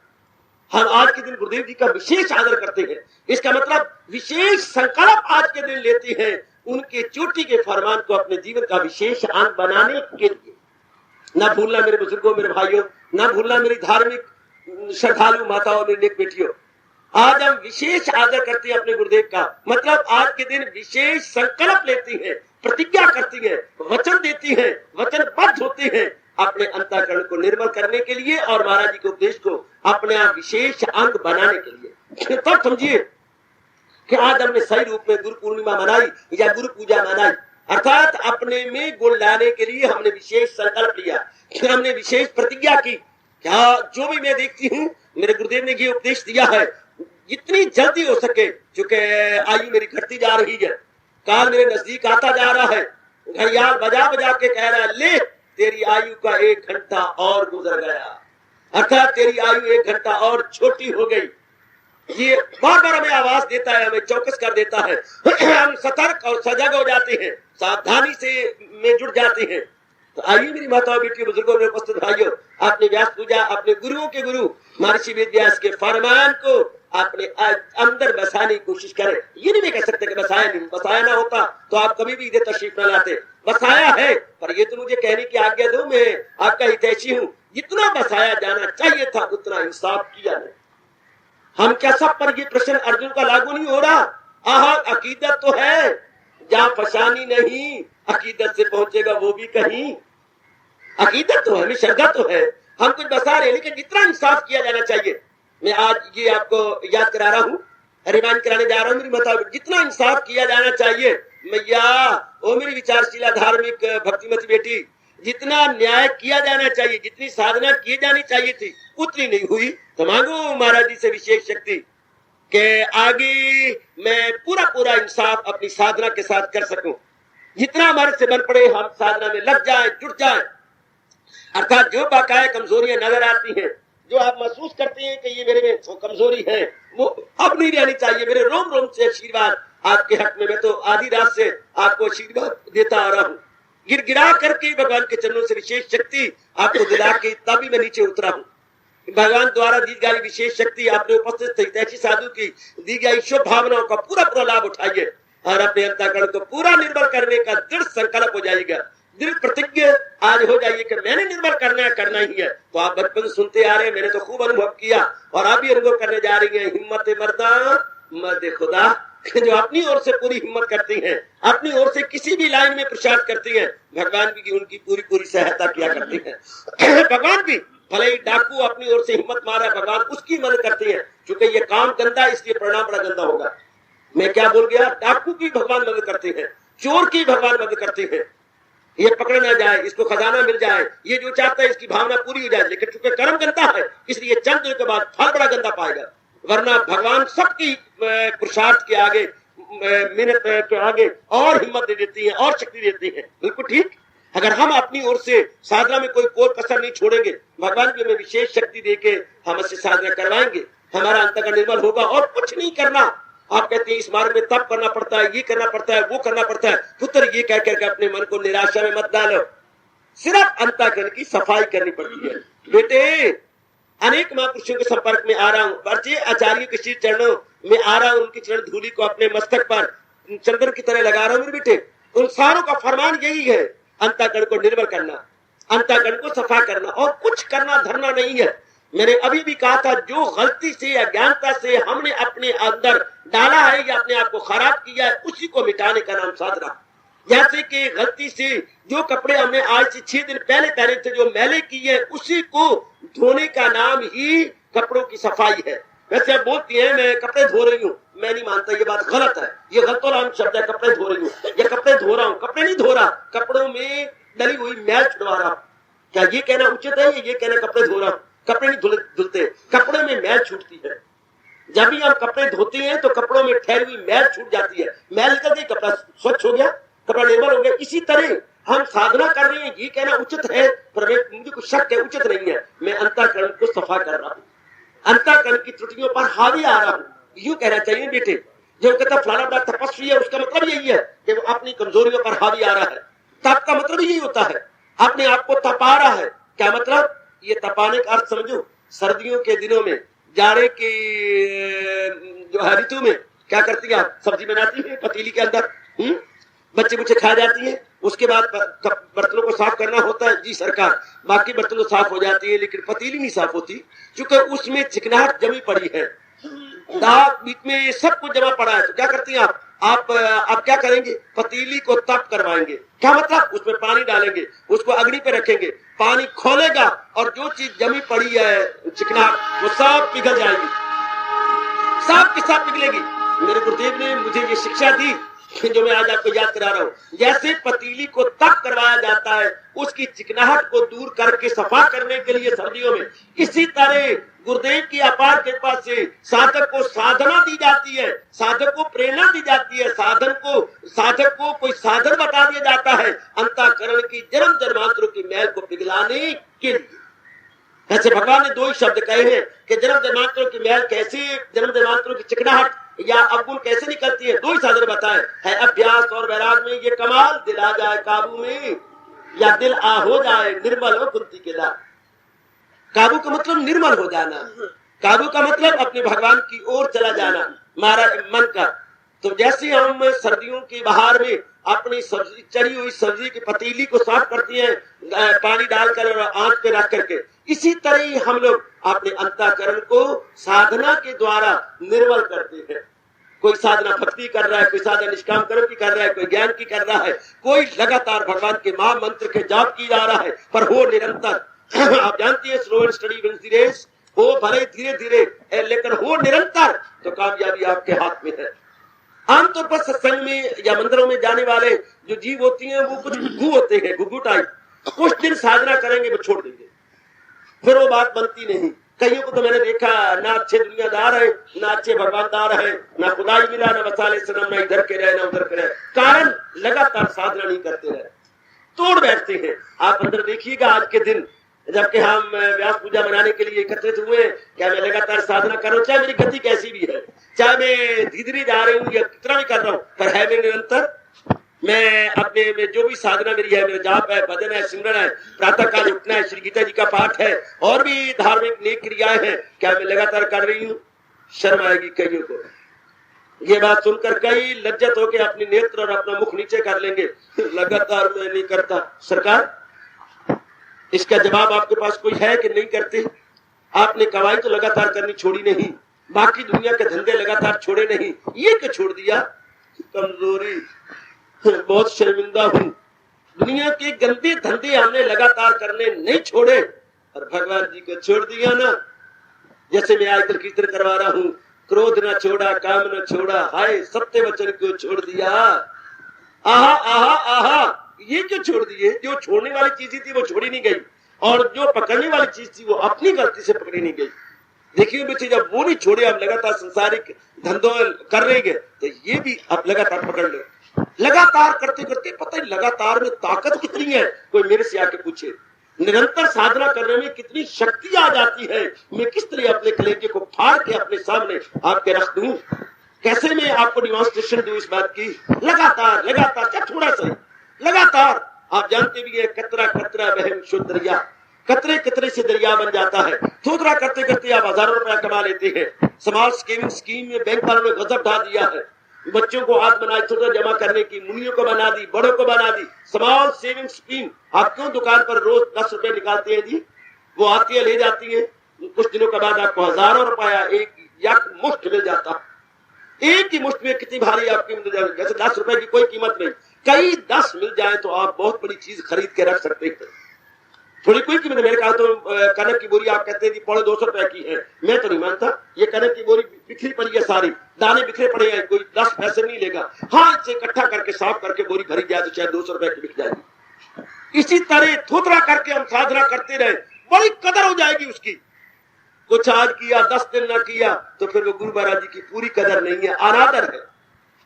हम आज के दिन गुरुदेव जी का विशेष आदर करते हैं, इसका मतलब विशेष संकल्प आज के दिन लेते हैं उनके चोटी के फरमान को अपने जीवन का विशेष अंग बनाने के लिए। ना भूलना मेरे बुजुर्गों, मेरे भाइयों, ना भूलना मेरी धार्मिक श्रद्धालु माताओं, मेरी नेक बेटियों, आज हम विशेष आदर करते हैं अपने गुरुदेव का। मतलब आज के दिन विशेष संकल्प लेती हैं, प्रतिज्ञा करती हैं, वचन देती हैं, वचनबद्ध होते हैं अपने अंतःकरण को निर्मल करने के लिए और महाराज जी के उपदेश को अपने आप विशेष अंग बनाने के लिए। तब समझिए कि आज हमने सही रूप में गुरु पूर्णिमा मनाई या गुरु पूजा मनाई, अर्थात अपने में गुण लाने के लिए हमने विशेष संकल्प लिया, हमने विशेष प्रतिज्ञा की क्या जो भी मैं देखती हूँ, मेरे गुरुदेव ने ये उपदेश दिया है, जितनी जल्दी हो सके, क्योंकि आयु मेरी घटती जा रही है, काल मेरे नजदीक आता जा रहा है, घड़ियाल बजा बजा के कह रहा है, ले तेरी आयु का 1 घंटा और गुजर गया, अर्थात तेरी आयु 1 घंटा और छोटी हो गई। ये बार बार हमें आवाज देता है, हमें चौकस कर देता है। हम सतर्क और सजग हो जाते हैं, सावधानी से में जुट जाते हैं। तो आइए मेरी माताओं, बेटियों, बुजुर्गों, मेरे उपस्थित भाइयों, अपने व्यास पूजा, अपने गुरुओं के गुरु महर्षि वेद व्यास के फरमान को अपने अंदर बसाने की कोशिश करें। ये नहीं कह सकते कि बसाया ना होता तो आप कभी भी इधर तशरीफ न लाते। बसाया है, पर ये तो मुझे कहने की आज्ञा दो, मैं आपका हितैषी हूँ। जितना बसाया जाना चाहिए था उतना इंसाफ किया नहीं। हम क्या सब पर ये प्रश्न अर्जुन का लागू नहीं हो रहा? आहा, अकीदत तो है, जहाँ परेशानी नहीं, अकीदत से पहुंचेगा वो भी कहीं। अकीदत तो है, हमें श्रद्धा तो है, हम कुछ बसा रहे, लेकिन जितना इंसाफ किया जाना चाहिए, मैं आज ये आपको याद करा रहा हूँ, रिमाइंड कराने जा रहा हूँ मेरी माता, जितना इंसाफ किया जाना चाहिए मैया, ओ मेरी विचारशीला धार्मिक भक्तिमती बेटी, जितना न्याय किया जाना चाहिए, जितनी साधना की जानी चाहिए थी, उतनी नहीं हुई। तो मांगो महाराज जी से विशेष शक्ति के आगे मैं पूरा पूरा इंसाफ अपनी साधना के साथ कर सकूं। जितना हमारे से बन पड़े हम साधना में लग जाएं, जुट जाएं। अर्थात जो बाकाया कमजोरियां नजर आती हैं, जो आप महसूस करते हैं कि ये मेरे में कमजोरी है, वो अब नहीं रहनी चाहिए। मेरे रोम रोम से आशीर्वाद आपके हक में, मैं तो आधी रात से आपको आशीर्वाद देता आ रहा हूँ। गिड़गिड़ा करके भगवान के चरणों से विशेष शक्ति आपको दिला के तभी मैं नीचे उतरा हूँ। भगवान द्वारा दी गई विशेष शक्ति आपने उपस्थित हितैषी साधु की दी गई शुभ भावनाओं का पूरा पूरा लाभ उठाइए और अपने अंतःकरण को पूरा निर्मल करने का दृढ़ संकल्प हो जाएगा, दृढ़ प्रतिज्ञा आज हो जाइए कि मैंने निर्मल करना ही है। तो आप बचपन से सुनते आ रहे हैं, मैंने तो खूब अनुभव किया और आप भी अनुभव करने जा रही हैं। हिम्मत मर्दा मर्द खुदा, जो अपनी ओर से पूरी हिम्मत करती हैं, अपनी ओर से किसी भी लाइन में प्रसाद करती हैं, भगवान भी उनकी पूरी पूरी सहायता किया करती है। भगवान भी भले ही डाकू अपनी ओर से हिम्मत मारा, भगवान उसकी मदद करती है, क्योंकि ये काम गंदा इसलिए परिणाम बड़ा गंदा होगा। मैं क्या बोल गया? डाकू की भगवान मदद करते हैं, चोर की भगवान मदद करते हैं, ये पकड़ ना जाए, इसको खजाना मिल जाए, ये जो चाहता है इसकी भावना पूरी हो जाए, लेकिन चूंकि कर्म गंदा है इसलिए चंद दिनों के बाद फल बड़ा गंदा पाएगा। वरना भगवान सबकी पुरुषार्थ के आगे, मेहनत के आगे और हिम्मत दे देती है और शक्ति देती है। बिल्कुल ठीक। अगर हम अपनी ओर से साधना में कोई कसर नहीं छोड़ेंगे, भगवान भी हमें विशेष शक्ति देके हमसे साधना करवाएंगे, हमारा अंतःकरण निर्मल होगा और कुछ नहीं करना। आप कहते हैं इस मार्ग में तप करना पड़ता है, ये करना पड़ता है, वो करना पड़ता है। पुत्र ये कह करके अपने मन को निराशा में मत डालो, सिर्फ अंतःकरण की सफाई करनी पड़ती है। बेटे, अनेक महापुरुषों के संपर्क में आ रहा हूँ, बच्चे आचार्य के श्री चरणों में आ रहा हूँ, उनकी चरण धूलि को अपने मस्तक पर चंदन की तरह लगा रहा हूँ। मेरे बेटे, उन सारों का फरमान यही है, अंतःकरण को निर्मल करना, अंतःकरण को सफा करना, और कुछ करना धरना नहीं है। मैंने अभी भी कहा था, जो गलती से अज्ञानता से हमने अपने अंदर डाला है या अपने आप को खराब किया है, उसी को मिटाने का नाम साधना। जैसे कि गलती से जो कपड़े हमने आज से 6 दिन पहले पहने थे, जो मैले किए, उसी को धोने का नाम ही कपड़ों की सफाई है। वैसे आप बोलती है मैं कपड़े धो रही हूँ, मैं नहीं मानता, ये बात गलत है, ये गलतोलाम शब्द है। कपड़े धो रही हूँ, ये कपड़े धो रहा हूँ, कपड़े नहीं धो रहा, कपड़ों में डली हुई मैल छुड़वा रहा। क्या ये कहना उचित है? ये कहना कपड़े धो रहा हूँ? कपड़े नहीं धुलते, कपड़े में मैल छूटती है। जब भी हम कपड़े धोते हैं तो कपड़ों में ठहरी हुई मैल छूट जाती है, मैल निकल गई, कपड़ा स्वच्छ हो गया, कपड़ा निर्मल हो गया। इसी तरह हम साधना कर रहे हैं, ये कहना उचित है, पर मुझे कुछ शक है, उचित नहीं है। मैं अंतःकरण को सफा कर रहा हूँ, अंतःकरण की त्रुटियों पर हावी आ रहा हूँ, यूं कहना चाहिए। बेटे, जो कहता फलाना बड़ा तपस्वी है, उसका मतलब यही है कि वो अपनी कमजोरियों पर हावी आ रहा है। तप का मतलब यही होता है, अपने आप को तपा रहा है। क्या मतलब? ये तपाने का अर्थ समझो, सर्दियों के दिनों में, जाड़े की जो है ऋतु में क्या करती है आप? सब्जी बनाती है पतीली के अंदर, बच्चे बुच्चे खा जाती है, उसके बाद बर्तनों को साफ करना होता है। जी सरकार, बाकी बर्तन तो साफ हो जाती है, लेकिन पतीली नहीं साफ होती, क्योंकि उसमें चिकनाहट जमी पड़ी है, दाग बीच में सब कुछ जमा पड़ा है। तो क्या करती हैं आप क्या करेंगे? पतीली को तप करवाएंगे। क्या मतलब? उसमें पानी डालेंगे, उसको अग्नि पे रखेंगे, पानी खोलेगा और जो चीज जमी पड़ी है चिकनाहट, वो सब पिघल जाएगी, सब के साथ पिघलेगी। मेरे गुरुदेव ने मुझे ये शिक्षा दी जो मैं आज आपको याद करा रहा हूं। जैसे पतीली को तप करवाया जाता है उसकी चिकनाहट को दूर करके सफा करने के लिए सर्दियों में, इसी तरह गुरुदेव की अपार कृपा से साधक को साधना दी जाती है, साधक को प्रेरणा दी जाती है, साधक को कोई साधन बता दिया जाता है अंतःकरण की जन्म जन्मांतरों की मैल को पिघलाने के लिए। ऐसे भगवान ने दो ही शब्द कहे हैं कि जन्म जन्मांतरों की मैल कैसे, जन्म जन्मांतरों की चिकनाहट या अवगुण कैसे निकलती है। दो ही साधन बताए है, अभ्यास और वैराग में ये कमाल, दिल आ जाए काबू में या दिल आ हो जाए निर्मल हो कुंती के लाल। काबू का मतलब निर्मल हो जाना, काबू का मतलब अपने भगवान की ओर चला जाना महाराज मन का। तो जैसे हम सर्दियों की बहार में अपनी सब्जी, चढ़ी हुई सब्जी की पतीली को साफ करती हैं पानी डालकर और आंच पे रख करके, इसी तरह ही हम लोग अपने अंतःकरण को साधना के द्वारा निर्मल करते हैं। कोई साधना भक्ति कर रहा है, कोई साधना निष्काम कर्म की कर रहा है, कोई ज्ञान की कर रहा है, कोई लगातार भगवान के महामंत्र के जाप की जा रहा है, पर हो निरंतर। आप जानती है slow and steady wins the race, हो भले धीरे धीरे लेकिन हो निरंतर, तो कामयाबी आपके हाथ में है। आमतौर पर सत्संग में या मंदिरों में जाने वाले जो जीव होती हैं वो कुछ घुघू होते हैं, घुघू टाइप। कुछ दिन साधना करेंगे वो छोड़ देंगे, फिर वो बात बनती नहीं। कईयों को तो मैंने देखा ना अच्छे दुनियादार है, ना अच्छे भगवानदार है, ना खुदाई मिला, ना वसाले सनम, ना इधर के रहे ना उधर के रहे, कारण लगातार साधना नहीं करते रहे, तोड़ बैठते हैं। आप अंदर देखिएगा आज के दिन जबकि हम व्यास पूजा मनाने के लिए एकत्रित हुए, क्या मैं लगातार साधना कर रहा हूँ, चाहे मेरी गति कैसी भी है, चाहे मैं धीरे जा रही हूँ या कितना भी कर रहा हूँ, पर है मेरे निरंतर। मैं अपने में जो भी साधना मेरी है, मेरा जाप है, भजन है, सिमरन है, प्रातः काल उठना है, श्री गीता जी का पाठ है और भी धार्मिक नेक क्रियाएं हैं, क्या मैं लगातार कर रही हूँ? शर्म आएगी कईयों को ये बात सुनकर, कई लज्जत होकर अपने नेत्र और अपना मुख नीचे कर लेंगे, लगातार मैं नहीं करता। सरकार इसका जवाब आपके पास कोई है कि नहीं करते? आपने कमाई तो लगातार करनी छोड़ी नहीं, बाकी दुनिया के धंधे लगातार छोड़े नहीं, ये क्यों छोड़ दिया? कमजोरी, बहुत शर्मिंदा हूं। दुनिया के गंदे धंधे हमने लगातार करने नहीं छोड़े और भगवान जी को छोड़ दिया ना। जैसे मैं आजकल कीर्तन करवा रहा हूं, क्रोध न छोड़ा, काम न छोड़ा, हाय सत्य वचन को छोड़ दिया। आहा आहा आहा, ये क्यों छोड़ दिए? जो छोड़ने वाली चीज थी वो छोड़ी नहीं गई और जो पकड़ने वाली चीज थी वो अपनी गलती से पकड़ी नहीं गई। देखिए बेटे, जब वो नहीं छोड़े, आप लगातार संसारिक धंधों कर रहे हैं, तो ये भी आप लगातार पकड़ लो। लगातार करते करते पता है लगातार में ताकत कितनी है, कोई मेरे से आके पूछे। निरंतर साधना करने में कितनी शक्ति आ जाती है। मैं किस तरह अपने कलेजे को फाड़ के अपने सामने आपके रख दूं, कैसे मैं आपको डिमॉन्स्ट्रेशन दूं इस बात की। लगातार लगातार, क्या थोड़ा सा लगातार। आप जानते भी है, कतरा कतरा बहम शुद्ध दरिया, कतरे कतरे से दरिया बन जाता है। थोड़ा करते करते आप हजारों रुपया कमा लेते हैं। समाज सेविंग स्कीम में बैंक वालों ने गजब ढा दिया है। बच्चों को हाथ बनाए थोड़ा जमा करने की, मुनियों को बना दी, बड़ों को बना दी समाज सेविंग स्कीम। आप क्यों दुकान पर रोज 10 रुपए निकालते हैं जी? वो आती है, ले जाती है, कुछ दिनों के बाद आपको हजारों रुपया एक मुश्त मिल जाता। एक ही मुश्त में कितनी भारी आपकी मिल जाएगी। जैसे 10 रुपए की कोई कीमत नहीं, कई 10 मिल जाए तो आप बहुत बड़ी चीज खरीद के रख सकते हैं। थोड़ी कोई कीमत। मैंने कहा तो कनक की बोरी आप कहते हैं 250 रुपए की है, मैं तो नहीं मानता। ये कनक की बोरी बिखरी पड़ी है, सारी दाने बिखरे पड़े हैं, कोई 10 पैसे नहीं लेगा। हाँ, इसे इकट्ठा करके साफ करके बोरी भरी जाए तो चाहे 200 रुपए की बिक जाएगी। इसी तरह थोड़ा करके हम साधना करते रहे, बड़ी कदर हो जाएगी उसकी। कुछ आज किया, 10 दिन न किया तो फिर वो गुरु महाराज जी की पूरी कदर नहीं है, अनादर है।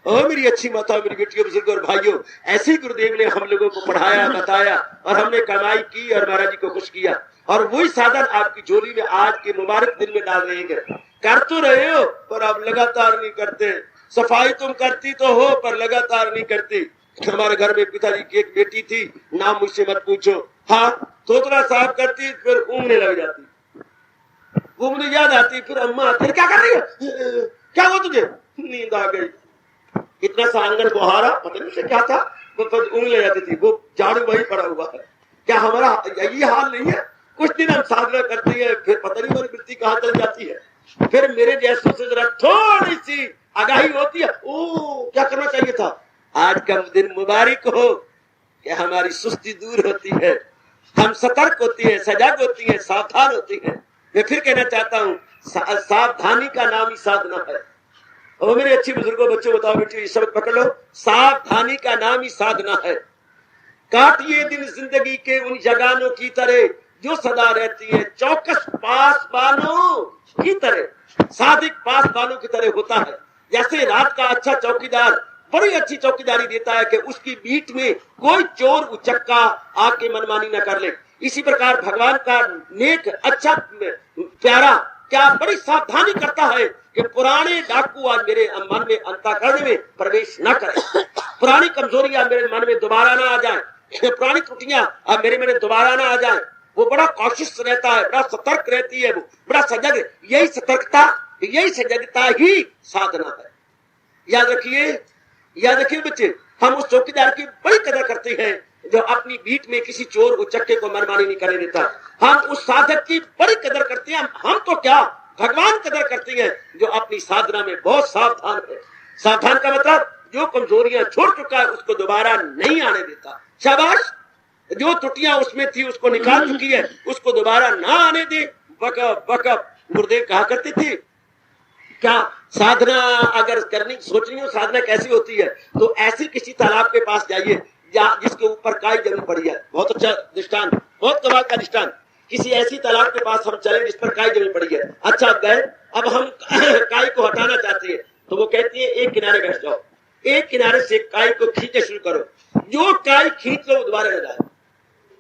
और मेरी अच्छी माता, मेरी बेटियों, बुजुर्गों और भाइयों, ऐसे गुरुदेव ने हम लोगों को पढ़ाया, बताया और हमने कमाई की और महाराज जी को खुश किया। और वही साधन आपकी झोली में आज के मुबारक दिन में डाल रहे हैं। कर तो रहे हो पर आप लगातार नहीं करते। सफाई तुम करती तो हो पर लगातार नहीं करती। हमारे घर में पिताजी की एक बेटी थी, नाम मुझसे मत पूछो। हाँ, थोड़ा साफ करती फिर ऊँगने लग जाती, वो मुझे याद आती, फिर अम्मा फिर क्या कर रही है, क्या हुआ तुझे? नींद आ गई। इतना सा आंगन बुहारा, पता नहीं से क्या था, वो उंगली जाती थी, वो झाड़ू वही पड़ा हुआ है। क्या हमारा यही हाल नहीं है? कुछ दिन हम साधना करते हैं, फिर पता नहीं हमारी वृत्ति कहाँ चल जाती है। फिर मेरे जैसों से जरा थोड़ी सी आगाही होती है, ओ क्या करना चाहिए था। आज का दिन मुबारक हो कि हमारी सुस्ती दूर होती है, हम सतर्क होती है, सजग होती है, सावधान होती है। मैं फिर कहना चाहता हूँ, सावधानी का नाम ही साधना है। और मेरे अच्छे बुजुर्गों, बच्चों, बताओ बेटी, ये शब्द पकड़ लो, सावधानी का नाम ही साधना है। काटिए दिन जिंदगी के उन जगानों की तरह जो सदा रहती है चौकस पासबानों की तरह। सादिक पासबानों की तरह होता है। जैसे रात का अच्छा चौकीदार बड़ी अच्छी चौकीदारी देता है कि उसकी बीट में कोई चोर उचक्का आके मनमानी न कर ले, इसी प्रकार भगवान का नेक अच्छा प्यारा क्या बड़ी सावधानी करता है कि पुराने डाकू आज मेरे मन में अंतःकरण में प्रवेश न करें, पुरानी कमजोरियां मेरे मन में दोबारा ना आ जाए, पुरानी त्रुटियां अब मेरे में दोबारा ना आ जाए। वो बड़ा कॉशियस रहता है, बड़ा सतर्क रहती है, वो बड़ा सजग। यही सतर्कता, यही सजगता ही साधना है। याद रखिए बच्चे, हम उस चौकीदार की बड़ी कदर करते हैं जो अपनी बीट में किसी चोर उचक्के को मनमानी नहीं करने देता। हम उस साधक की बड़ी कदर करते हैं। हम तो क्या, भगवान कदर करते हैं जो अपनी साधना में बहुत सावधान है। सावधान का मतलब जो कमजोरियां छोड़ चुका है उसको दोबारा नहीं आने देता। शाबाश, जो त्रुटियां उसमें थी उसको निकाल चुकी है, उसको दोबारा ना आने दे। वकफ वकफ गुरुदेव कहा करते थे, क्या साधना अगर करनी सोचनी हो साधना कैसी होती है, तो ऐसे किसी तालाब के पास जाइए जिसके ऊपर काई जमी पड़ी है। बहुत अच्छा दृष्टांत, बहुत कमाल का दृष्टांत। किसी ऐसी तालाब के पास हम चले जिस पर काई जमी पड़ी है। अच्छा, अब गए, अब हम काई को हटाना चाहते हैं, तो वो कहती है एक किनारे बैठ जाओ, एक किनारे से काई को खींचना शुरू करो। जो काई खींच लो दोबारा न जाए,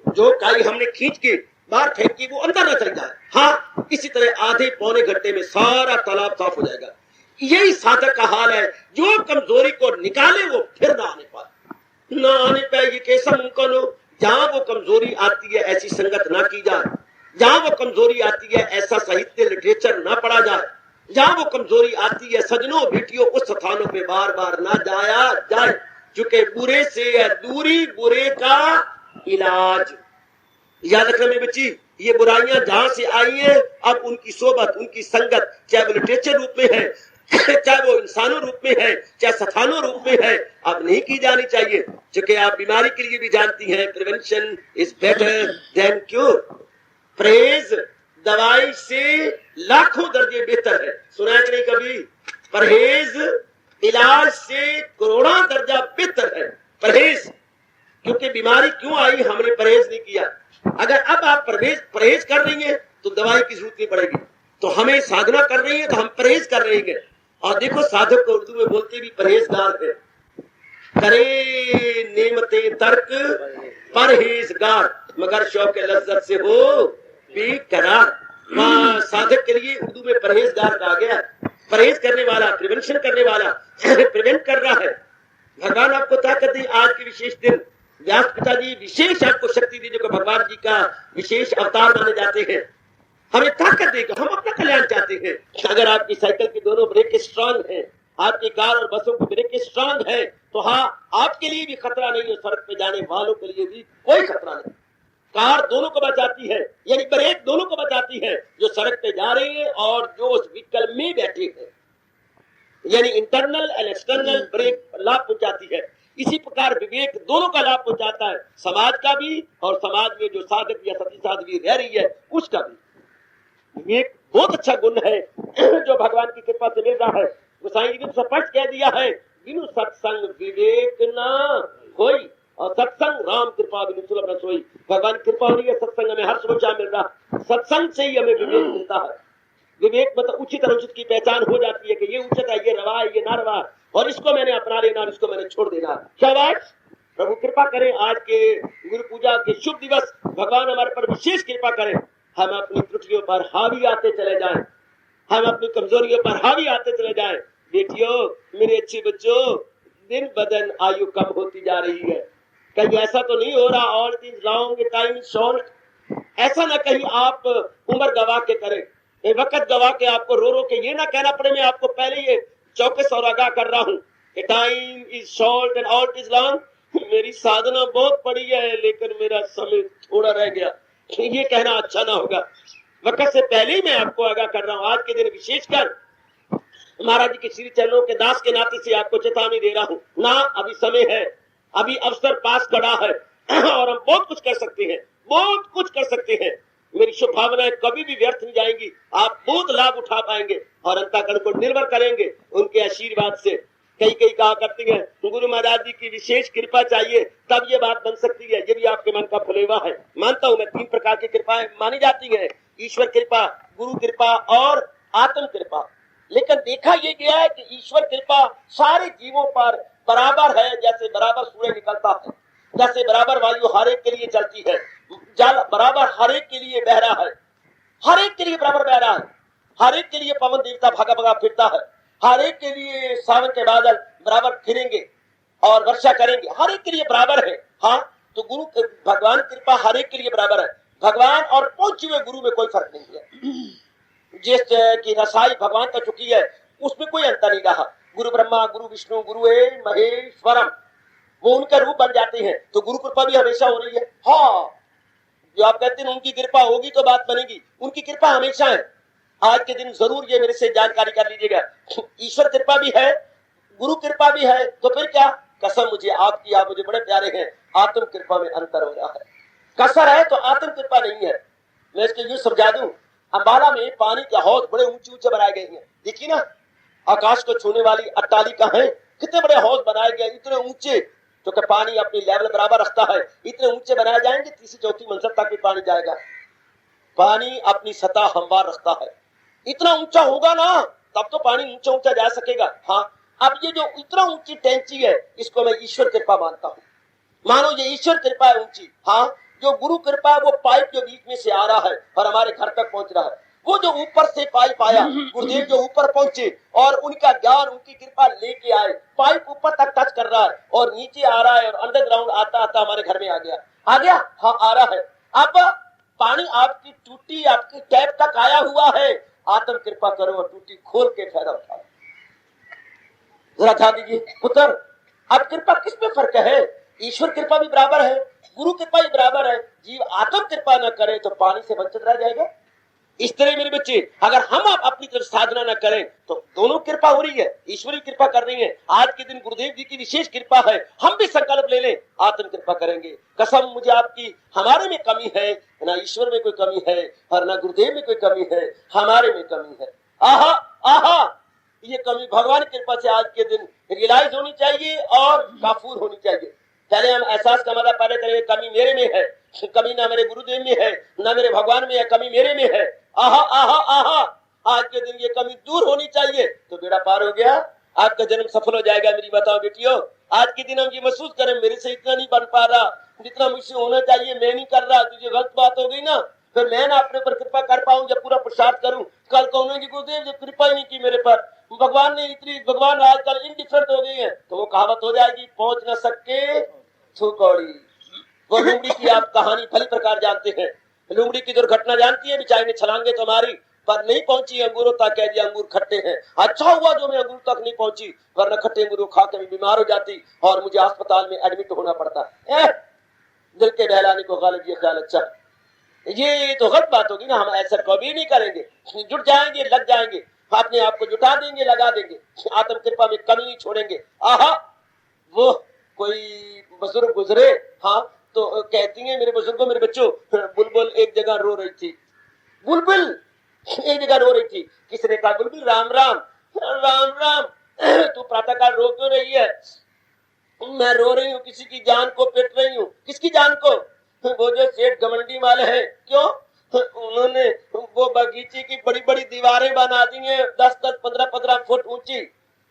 जो काई हमने खींच के बाहर फेंकी वो अंदर न चल जाए। हाँ, इसी तरह आधे पौने घंटे में सारा तालाब साफ हो जाएगा। यही साधक का हाल है, जो कमजोरी को निकाले वो फिर ना आने पाए, ना आने पाए। ये कैसा मुमकिन हो? जहां वो कमजोरी आती है ऐसी संगत ना की जाए, जहां वो कमजोरी आती है ऐसा साहित्य लिटरेचर ना पढ़ा जाए, जहां वो कमजोरी आती है सजनों बेटियों उस स्थानों पे बार बार ना जाया जाए, चूंकि बुरे से है दूरी, बुरे का इलाज। याद रखना मेरी बच्ची, ये बुराइयां जहां से आई है, अब उनकी सोबत, उनकी संगत, चाहे वो लिटरेचर रूप में है, चाहे वो इंसानों रूप में है, चाहे स्थानों रूप में है, अब नहीं की जानी चाहिए। क्योंकि आप बीमारी के लिए भी जानती हैं, prevention is better than cure. परहेज दवाई से लाखों दर्जे बेहतर है। सुना है कि नहीं कभी? परहेज इलाज से करोड़ों दर्जा बेहतर है। परहेज, क्योंकि बीमारी क्यों आई, हमने परहेज नहीं किया। अगर अब आप परहेज कर रही हैं तो दवाई की जरूरत नहीं पड़ेगी। तो हमें साधना कर रही है तो हम परहेज कर रहे हैं। और देखो, साधक को उर्दू में बोलते भी परहेजगार है। करे नेमते तर्क परहेजगार, मगर शौक लज्जत से हो बेकरार। साधक के लिए उर्दू में परहेजगार कहा गया। परहेज करने वाला, प्रिवेंशन करने वाला, प्रिवेंट कर रहा है। भगवान आपको ताकत दी। आज के विशेष दिन व्यास पिताजी विशेष आपको शक्ति दी, जो भगवान जी का विशेष अवतार माने जाते हैं। हमें ताकत देगा, हम अपना कल्याण चाहते हैं। अगर आपकी साइकिल की दोनों ब्रेक स्ट्रांग है, आपकी कार और बसों की ब्रेक स्ट्रांग है, तो हाँ, आपके लिए भी खतरा नहीं है, सड़क पे जाने वालों के लिए भी कोई खतरा नहीं। कार दोनों को बचाती है, यानी ब्रेक दोनों को बचाती है, जो सड़क पे जा रहे हैं और जो उस व्हीकल में बैठे हैं। यानी इंटरनल एंड एक्सटर्नल ब्रेक लाभ पहुंचाती है। इसी प्रकार विवेक दोनों का लाभ पहुंचाता है, समाज का भी और समाज में जो साधक या सती साध्वी रह रही है उसका भी। विवेक बहुत अच्छा गुण है जो भगवान की कृपा से मिल रहा है। गोसाई जी ने स्पष्ट कह दिया है, बिनु सत्संग विवेक ना कोई, और सत्संग राम कृपा बिनु सुलभ न सोई। भगवान कृपा हो रही है, सत्संग में हर सुविधा मिल रहा, सत्संग से ही हमें विवेक मिलता है। विवेक मतलब उचित अनुचित की पहचान हो जाती है कि ये उचित है, ये रवा है, ये ना रवा, और इसको मैंने अपना लेना और इसको मैंने छोड़ देना। शाबाश, प्रभु कृपा करें। आज के गुरु पूजा के शुभ दिवस भगवान हमारे पर विशेष कृपा करें। हम अपनी त्रुटियों पर हावी आते चले जाएं, हम अपनी कमजोरियों पर हावी आते चले जाएं। बेटियों, मेरे अच्छे बच्चों, दिन बदन आयु कम होती जा रही है। कहीं ऐसा तो नहीं हो रहा all things long time short, ऐसा ना कहीं आप उम्र गवा के करें, वक्त गवा के आपको रो रो के ये ना कहना पड़े मैं आपको पहले ये चौकस और आगाह कर रहा हूँ कि time is short and all is long. मेरी साधना बहुत बड़ी है लेकिन मेरा समय थोड़ा रह गया, ये कहना अच्छा ना होगा। वक्त से पहले ही मैं आपको आगाह कर रहा हूँ। आज के दिन विशेषकर महाराज जी के श्री चरणों के दास के नाते से आपको चेतावनी दे रहा हूँ ना, अभी समय है, अभी अवसर पास खड़ा है और हम बहुत कुछ कर सकते हैं, बहुत कुछ कर सकते हैं। मेरी शुभ भावनाएं कभी भी व्यर्थ नहीं जाएंगी। आप बहुत लाभ उठा पाएंगे और अंतःकरण को निर्भर करेंगे उनके आशीर्वाद से। कई कहा करती हैं गुरु महाराज जी की विशेष कृपा चाहिए तब ये बात बन सकती है। ये भी आपके मन का फुलेवा है। मानता हूं मैं 3 प्रकार की कृपाएं मानी जाती है, ईश्वर कृपा, गुरु कृपा और आत्म कृपा। लेकिन देखा ये गया है कि ईश्वर कृपा सारे जीवों पर बराबर है। जैसे बराबर सूर्य निकलता है, जैसे बराबर वायु हर एक के लिए चलती है, जल बराबर हर एक के लिए बह रहा है, हर एक के लिए बराबर बह रहा है, हर एक के लिए पवन देवता भागा भागा फिरता है, हर एक के लिए सावन के बादल बराबर फिरेंगे और वर्षा करेंगे, हर एक के लिए बराबर है। हाँ, तो गुरु भगवान कृपा हर एक के लिए बराबर है। भगवान और पहुंचे हुए गुरु में कोई फर्क नहीं है। जिस की रसाई भगवान का चुकी है उसमें कोई अंतर नहीं रहा। गुरु ब्रह्मा, गुरु विष्णु, गुरु महेश्वरम, वो उनका रूप बन जाते हैं। तो गुरु कृपा भी हमेशा हो रही है। हाँ, जो आप कहते हैं उनकी कृपा होगी तो बात बनेगी, उनकी कृपा हमेशा है। आज के दिन जरूर ये मेरे से जानकारी कर लीजिएगा। ईश्वर कृपा भी है, गुरु कृपा भी है, तो फिर क्या? कसम मुझे आपकी, आप मुझे बड़े प्यारे हैं, आत्म कृपा में अंतर हो रहा है। कसर है तो आत्म कृपा नहीं है। मैं इसके यूं समझा दूं, अंबाला में पानी के हौज बड़े ऊंचे ऊंचे बनाए गए हैं। देखिए ना, आकाश को छूने वाली अट्टालिका है, कितने बड़े हौज बनाए गए, इतने ऊंचे, जो कि पानी अपनी लेवल बराबर रखता है। इतने ऊंचे बनाए जाएंगे, तीसरी चौथी मंजिल तक भी पानी जाएगा। पानी अपनी सतह हमवार रखता है। इतना ऊंचा होगा ना तब तो पानी ऊंचा ऊंचा जा सकेगा। हाँ, अब ये जो इतना ऊंची टैंची है, इसको मैं ईश्वर कृपा मानता हूँ। मानो ये ईश्वर कृपा है ऊंची। हाँ, जो गुरु कृपा है वो पाइप जो बीच में से आ रहा है और हमारे घर तक पहुंच रहा है। वो जो ऊपर से पाइप आया, गुरुदेव जो ऊपर पहुंचे और उनका ज्ञान, उनकी कृपा लेके आए, पाइप ऊपर तक टच कर रहा है और नीचे आ रहा है और अंडरग्राउंड आता आता हमारे घर में आ गया। हाँ, आ रहा है। अब पानी आपकी टूटी, आपकी टैप तक आया हुआ है। आत्म कृपा करो और टूटी खोल के फायदा उठाओ। जरा ध्यान दीजिए पुत्र, अब कृपा किसमें फर्क है? ईश्वर कृपा भी बराबर है, गुरु कृपा भी बराबर है। जीव आत्म कृपा न करे तो पानी से वंचित रह जाएगा। इस तरह मेरे बच्चे, अगर हम आप अपनी तरफ साधना न करें तो दोनों कृपा हो रही है, ईश्वरी कृपा कर रही है। आज के दिन गुरुदेव जी की विशेष कृपा है, हम भी संकल्प ले लें, आत्म कृपा करेंगे। कसम मुझे आपकी, हमारे में कमी है ना, ईश्वर में कोई कमी है और ना गुरुदेव में कोई कमी है, हमारे में कमी है। आहा आहा, ये कमी भगवान की कृपा से आज के दिन रियलाइज होनी चाहिए और काफूर होनी चाहिए। पहले हम एहसास का मतलब पहले करेंगे, कमी मेरे में है, कमी ना मेरे गुरुदेव में है, ना मेरे भगवान में है, कमी मेरे में है। आहा आहा आहा, आज के दिन ये कमी दूर होनी चाहिए तो बेड़ा पार हो गया, आपका जन्म सफल हो जाएगा। मेरी बताओ बेटियों, आज के दिन हम ये महसूस करें, मेरे से इतना नहीं बन पा रहा जितना मुझसे होना चाहिए, मैं नहीं कर रहा, तुझे गलत बात हो गई ना, फिर मैं ना अपने पर कृपा कर पाऊं, जब पूरा प्रसाद करूं, कल कहूंगी गुरुदेव जब कृपा ही नहीं की मेरे पर, भगवान आजकल इनडिफरेंट हो गई है, तो वो कहावत हो जाएगी, पहुंच न सके थूकौड़ी। वो लुमड़ी की आप कहानी भली प्रकार जानते हैं। लुमड़ी की दुर्घटना जानती है, बेचारे ने छलांगे तो मारी पर नहीं पहुंची अंगूरों तक, कह दिया अंगूर खट्टे हैं। अच्छा हुआ जो मैं अंगूर तक नहीं पहुंची, वरना खट्टे अंगूर खा के बीमार हो जाती और मुझे अस्पताल में एडमिट होना पड़ता। दिल के बहलाने को गालिब ये ख्याल अच्छा, ये तो गलत बात होगी ना। हम ऐसा कभी नहीं करेंगे, जुट जाएंगे, लग जाएंगे, अपने आप को जुटा देंगे, लगा देंगे, आत्म कृपा में कमी नहीं छोड़ेंगे। आहा, वो कोई बुजुर्ग गुजरे, हाँ, तो कहती है मेरे बुजुर्गों, मेरे बच्चों, बुलबुल एक जगह रो रही थी, बुलबुल एक जगह रो रही थी। किसने कहा बुलबुल राम राम राम राम, तू प्रातःकाल रो क्यों रही है? मैं रो रही हूँ, किसी की जान को पिट रही हूँ। किसकी जान को? वो जो सेठ घमंडी वाले हैं, क्यों? उन्होंने वो बगीचे की बड़ी बड़ी दीवारें बना दी हैं, 10-10, 15-15 फुट ऊंची।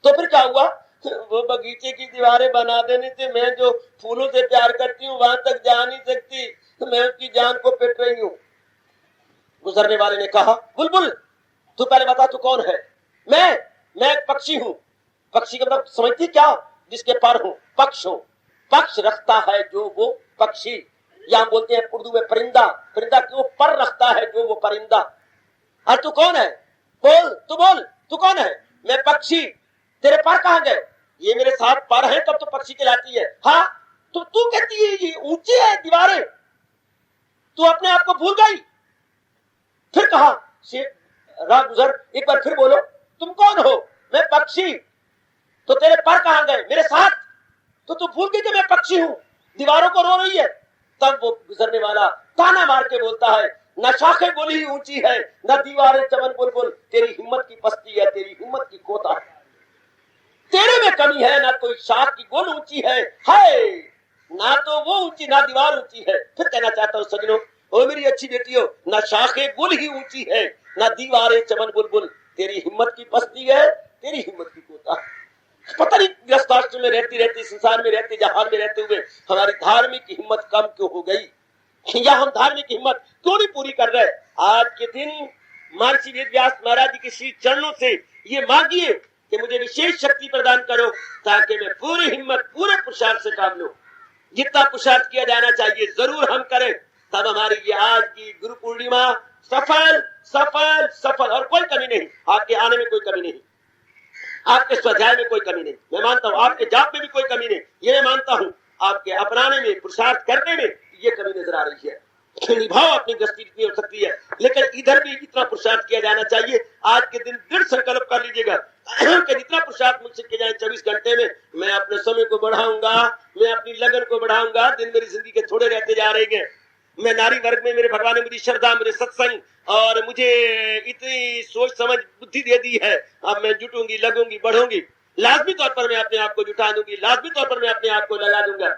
तो फिर क्या हुआ? वो बगीचे की दीवारें बना देने से मैं जो फूलों से प्यार करती हूँ वहां तक जा नहीं सकती, तो मैं उसकी जान को पिट रही हूँ। गुजरने वाले ने कहा बुलबुल तू पहले बता तू कौन है? मैं एक पक्षी हूँ। पक्षी का मतलब समझती क्या? जिसके पर हूँ, पक्ष हूँ, पक्ष रखता है जो वो पक्षी, या बोलते हैं उर्दू में परिंदा, परिंदा क्यों पर रखता है जो वो परिंदा। और तू कौन है? बोल, तू कौन है? मैं पक्षी। तेरे पर कहाँ गए? ये मेरे साथ पर है तब तो पक्षी कहलाती है। हाँ, तो तू कहती है ये ऊंची है दीवारें, तू अपने आप को भूल गई। फिर कहा राह गुजर, एक बार फिर बोलो, तुम कौन हो? मैं पक्षी। तो तेरे पर कहाँ गए? मेरे साथ। तो तू भूल गई कि मैं पक्षी हूँ, दीवारों को रो रही है। तब वो गुजरने वाला ताना मार के बोलता है न शाखे गुल ही ऊंची है, न दीवारें चमन बुलबुल, तेरी हिम्मत की पस्ती है, तेरी हिम्मत की कोता है। तेरे में कमी है, ना कोई शाख की गुल ऊंची है, ना तो वो ऊंची ना दीवार ऊंची है। फिर कहना चाहता हूँ सजनों, ओ मेरी अच्छी बेटियों, ना शाखे गुल ही ऊंची है, ना दीवारें चमन बुलबुल, तेरी हिम्मत की पस्ती है, तेरी हिम्मत की कोता है। पता नहीं गृहस्थाश्रम में रहती रहती, संसार में रहते, जहान में रहते हुए हमारी धार्मिक हिम्मत कम क्यों हो गई, या हम धार्मिक हिम्मत क्यों नहीं पूरी कर रहे। आज के दिन महर्षि वेदव्यास महाराज जी के श्री चरणों से ये मांगिए कि मुझे विशेष शक्ति प्रदान करो, ताकि मैं पूरी हिम्मत पूरे पुरुषार्थ से काम लूं। जितना पुरुषार्थ किया जाना चाहिए जरूर हम करें, तब हमारी ये आज की गुरु पूर्णिमा सफल सफल सफल, और कोई कमी नहीं। आपके आने में कोई कमी नहीं, आपके स्वाध्याय में कोई कमी नहीं, मैं मानता हूँ आपके जाप में भी कोई कमी नहीं, ये मैं मानता हूँ आपके अपनाने में, पुरुषार्थ करने में ये कमी नजर आ रही है। निभाओ अपनी दृष्टि इतनी हो सकती है, लेकिन इधर भी इतना पुरुषार्थ किया जाना चाहिए। आज के दिन दृढ़ संकल्प कर लीजिएगा कि जितना पुरुषार्थ मुझसे किया जाए 24 घंटे में मैं अपने समय को बढ़ाऊंगा, मैं अपनी लगन को बढ़ाऊंगा। दिन मेरी जिंदगी के थोड़े रहते जा रहे हैं, मैं नारी वर्ग में मेरे भगवान ने मुझे श्रद्धा, मेरे सत्संग और मुझे इतनी सोच समझ बुद्धि दे दी है। अब मैं जुटूंगी, लगूंगी, बढ़ूंगी, लाजमी तौर पर मैं अपने आप को जुटा दूंगी, लाजमी तौर पर मैं अपने आप को लगा दूंगा।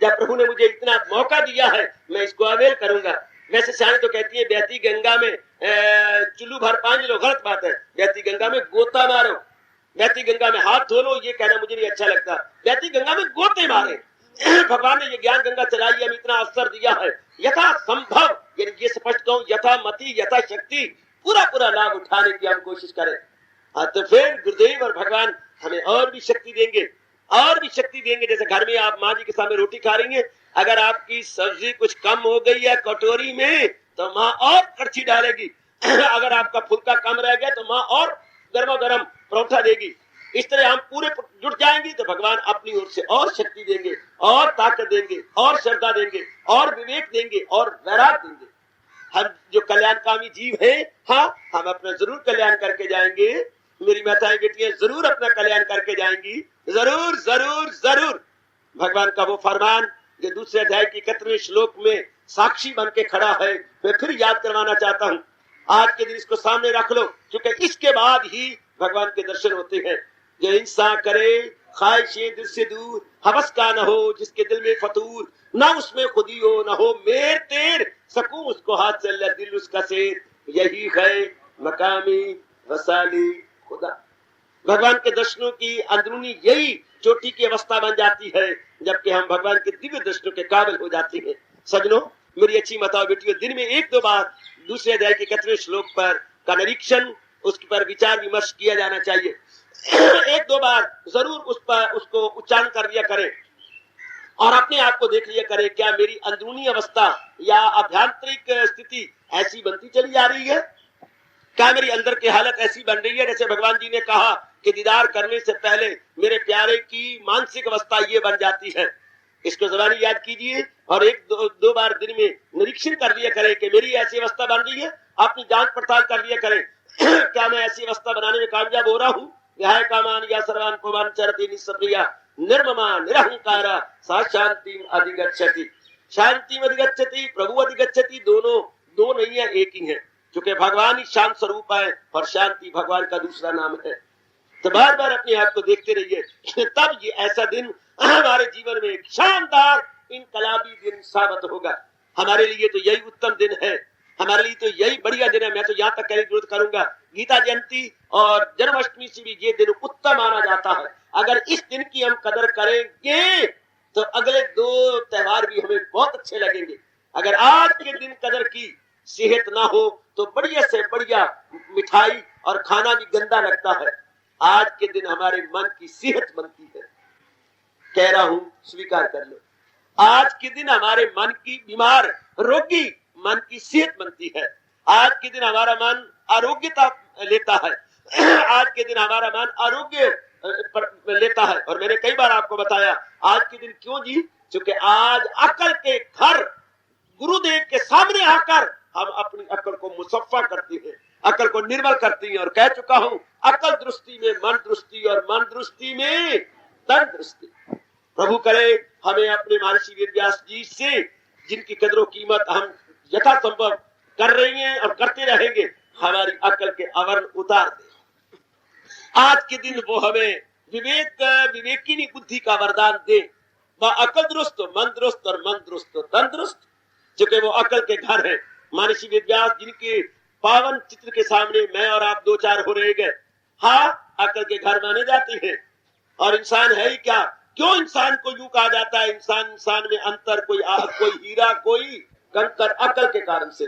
जब प्रभु ने मुझे इतना मौका दिया है मैं इसको अवेल करूंगा। वैसे शायद तो कहती है बहती गंगा में चुल्लू भर पानी लो, गलत बात है। बहती गंगा में गोता मारो, बहती गंगा में हाथ धो लो, ये कहना मुझे नहीं अच्छा लगता। बहती गंगा में गोते मारे। भगवान ने ये ज्ञान गंगा चलाई, हमें इतना अवसर दिया है, यथा संभव, ये स्पष्ट कहूं, यथा मति यथा शक्ति पूरा पूरा लाभ उठाने की हम कोशिश करें। तो फिर गुरुदेव और भगवान हमें और भी शक्ति देंगे, और भी शक्ति देंगे। जैसे घर में आप माँ जी के सामने रोटी खा रही हैं, अगर आपकी सब्जी कुछ कम हो गई है कटोरी में तो माँ और कड़छी डालेगी। अगर आपका फुल्का कम रह गया तो माँ और गर्मा गर्म परोठा देगी। इस तरह हम पूरे जुट जाएंगे तो भगवान अपनी ओर से और शक्ति देंगे, और ताकत देंगे, और श्रद्धा देंगे, और विवेक देंगे, और वैराग देंगे। हम जो कल्याणकामी जीव है, हाँ, हम अपना जरूर कल्याण करके जाएंगे। मेरी माताएं बेटियां जरूर अपना कल्याण करके जाएंगी, जरूर जरूर जरूर। भगवान का वो फरमान जो दूसरे अध्याय के 31वें श्लोक में साक्षी बन के खड़ा है, मैं फिर याद करवाना चाहता हूँ। आज के दिन इसको सामने रख लो, क्योंकि इसके बाद ही भगवान के दर्शन होते हैं। जो हिंसा करे ख्वाहिशें दिल से दूर, हवस का न हो जिसके दिल में फतूर, ना उसमें खुदी हो न हो मेर तेर, सकूं उसको हाथ से ले दिल उसका शेर, यही है मकामी वसाली खुदा। भगवान के दर्शनों की अंदरूनी यही चोटी की अवस्था बन जाती है, जबकि हम भगवान के दिव्य दर्शनों के काबिल हो जाते हैं। सजनों, मेरी अच्छी माताओं बेटियों, दिन में 1-2 बार दूसरे अध्याय के 31वें श्लोक पर का निरीक्षण, उस पर विचार विमर्श किया जाना चाहिए। 1-2 बार जरूर उस पर उसको उच्चारण कर लिया करें, और अपने आप को देख लिया करें, क्या मेरी अंदरूनी अवस्था या आभ्यंतरिक स्थिति ऐसी बनती चली जा रही है? क्या मेरी अंदर की हालत ऐसी बन रही है जैसे भगवान जी ने कहा कि दीदार करने से पहले मेरे प्यारे की मानसिक अवस्था ये बन जाती है। इसको जबानी याद कीजिए, और 1-2 बार दिन में निरीक्षण कर लिया करें कि मेरी ऐसी अवस्था बन रही है। अपनी जांच पड़ताल कर लिया करें, क्या मैं ऐसी अवस्था बनाने में कामयाब हो रहा हूँ? यह कामान या सर्वान कुमान चरति निस्प्रिया निर्ममा निरहंकारा सा शांति अधिगच्छति। शांति अधिगच्छति, प्रभु अधिगच्छति, दोनों दो नहीं है, एक ही है, क्योंकि भगवान ही शांत स्वरूप है और शांति भगवान का दूसरा नाम है। तो बार बार अपने आप को देखते रहिए, तब ये ऐसा दिन हमारे जीवन में एक शानदार इनकलाबी दिन साबित होगा। हमारे लिए तो यही उत्तम दिन है, हमारे लिए तो यही बढ़िया दिन है। मैं तो यहाँ तक कहने की जरूरत करूंगा, गीता जयंती और जन्माष्टमी से भी ये दिन उत्तम माना जाता है। अगर इस दिन की हम कदर करेंगे तो अगले 2 त्योहार भी हमें बहुत अच्छे लगेंगे। अगर आज के दिन कदर की सेहत ना हो तो बढ़िया से बढ़िया मिठाई और खाना भी गंदा लगता है। आज के दिन हमारे मन की सेहत बनती है, कह रहा हूं, स्वीकार कर लो। आज के दिन हमारे मन की बीमार रोगी मन की सेहत बनती है। आज के दिन हमारा मन आरोग्यता लेता है। आज के दिन हमारा मन आरोग्य लेता है। और मैंने कई बार आपको बताया आज के दिन क्यों जी, क्योंकि आज अकल के घर गुरुदेव के सामने आकर हम अपनी अकल को मुसफ्फा करती हैं, अकल को निर्मल करती हैं। और कह चुका हूं, अकल दृष्टि में मन दृष्टि और मन दृष्टि में तन दृष्टि। प्रभु करे हमें अपने महर्षि वेदव्यास जी से, जिनकी कदरों कीमत हम यथासंभव कर रही हैं और करते रहेंगे, हमारी अकल के आवरण उतार दे। आज के दिन वो हमें विवेकिनी बुद्धि का वरदान दे। वह अकल दुरुस्त, मन दुरुस्त और मन दुरुस्त तन दुरुस्त, चूंकि वो अकल के घर है। महर्षि वेदव्यास जिनके पावन चित्र के सामने मैं और आप दो चार हो रहे गए, हाँ अकल के घर माने जाते हैं। और इंसान है ही क्या, क्यों इंसान को यूं कहा जाता है इंसान में अंतर, कोई हीरा कोई कंकर, अकल के कारण से।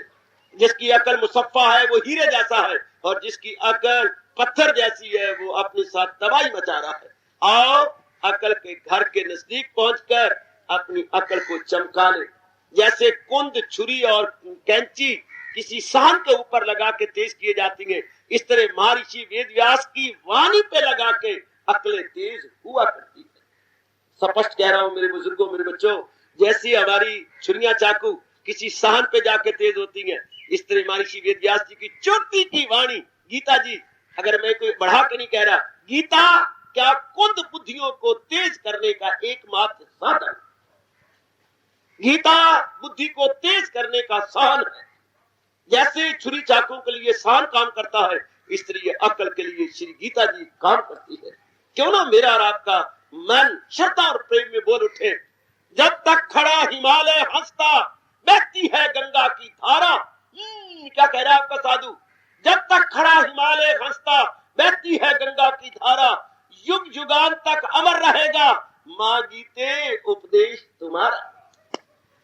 जिसकी अकल मुसफ्फा है वो हीरे जैसा है, और जिसकी अकल पत्थर जैसी है वो अपने साथ तबाही मचा रहा है। आओ अकल के घर के नजदीक पहुंचकर अपनी अकल को चमका ले। जैसे कुंद, छुरी और कैंची किसी साहन के ऊपर लगा के तेज किए जाती हैं, इस तरह महर्षि वेदव्यास की वाणी पे लगा के अकलें तेज हुआ करती है। स्पष्ट कह रहा हूं मेरे बुजुर्गों, मेरे बच्चों, जैसी हमारी छुरियां चाकू किसी साहन पे जाके तेज होती हैं, इस तरह महर्षि वेदव्यास जी की चोटी की वाणी, गीता जी, अगर मैं कोई बढ़ा के नहीं कह रहा, गीता क्या कुंद बुद्धियों को तेज करने का एकमात्र साधन, गीता बुद्धि को तेज करने का साधन है। जैसे छुरी चाकू के लिए साहन काम करता है, इस तरह अकल के लिए श्री गीता जी काम करती है। क्यों ना मेरा और आपका मन श्रद्धा और प्रेम में बोल उठे, जब तक खड़ा हिमालय हंसता बहती है गंगा की धारा। क्या कह रहा है आपका साधु, जब तक खड़ा हिमालय हंसता बहती है गंगा की धारा, युग युगान तक अमर रहेगा मां गीते उपदेश तुम्हारा।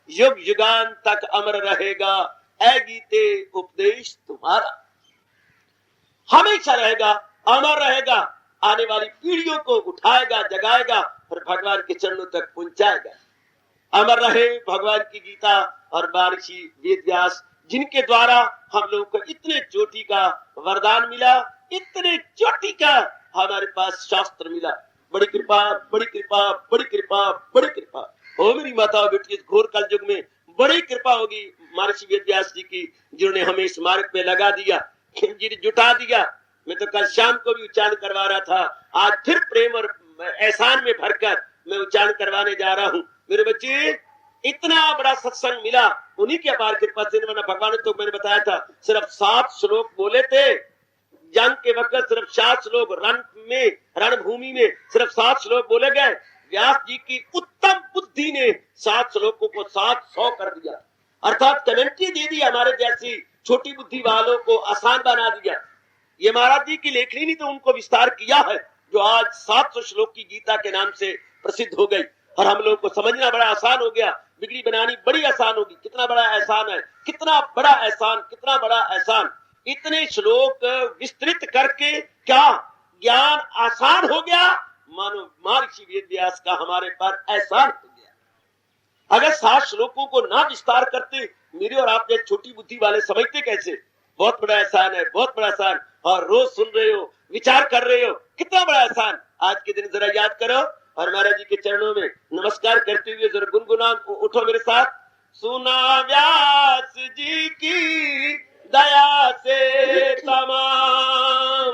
युग युगान तक अमर रहेगा ऐ गीते उपदेश तुम्हारा, हमेशा रहेगा, अमर रहेगा, आने वाली पीढ़ियों को उठाएगा, जगाएगा और भगवान के चरणों तक पहुंचाएगा। अमर रहे भगवान की गीता और महर्षि वेदव्यास, जिनके द्वारा हम लोगों को इतने चोटी का वरदान मिला, इतने चोटी का हमारे पास शास्त्र मिला। बड़ी कृपा, बड़ी कृपा, बड़ी कृपा, बड़ी कृपा। ओ मेरी माता बेटी, इस घोर कल युग में बड़ी कृपा होगी महर्षि वेदव्यास जी की, जिन्होंने हमें इस मार्ग पे लगा दिया, जुटा दिया। मैं तो कल शाम को भी उच्चारण करवा रहा था, आज फिर प्रेम और एहसान में भरकर मैं उच्चारण करवाने जा रहा हूँ। मेरे बच्चे, इतना बड़ा सत्संग मिला उन्हीं की अपार कृपा से। भगवान ने तो मैंने बताया था सिर्फ 7 श्लोक बोले थे जंग के वक्त, सिर्फ 7 श्लोक रणभूमि में सिर्फ 7 श्लोक बोले गए। व्यास जी की उत्तम बुद्धि ने 7 श्लोकों को 700 कर दिया, अर्थात कमेंट्री दे दी, हमारे जैसी छोटी बुद्धि वालों को आसान बना दिया। ये महाराज जी की लेखनी ने तो उनको विस्तार किया है, जो आज 700 श्लोक की गीता के नाम से प्रसिद्ध हो गई, और हम लोग को समझना बड़ा आसान हो गया, बिगड़ी बनानी बड़ी आसान होगी। कितना बड़ा एहसान है, कितना बड़ा एहसान, कितना बड़ा एहसान। इतने श्लोक विस्तृत करके क्या ज्ञान आसान हो गया, मानो महर्षि वेदव्यास का हमारे पर एहसान हो गया। अगर 7 श्लोकों को ना विस्तार करते, मेरी और आप जैसे छोटी बुद्धि वाले समझते कैसे? बहुत बड़ा एहसान है, बहुत बड़ा एहसान। और रोज सुन रहे हो, विचार कर रहे हो, कितना बड़ा एहसान। आज के दिन जरा याद करो और महाराज जी के चरणों में नमस्कार करते हुए जरा गुनगुना उठो मेरे साथ। सुना व्यास जी की दया से तमाम,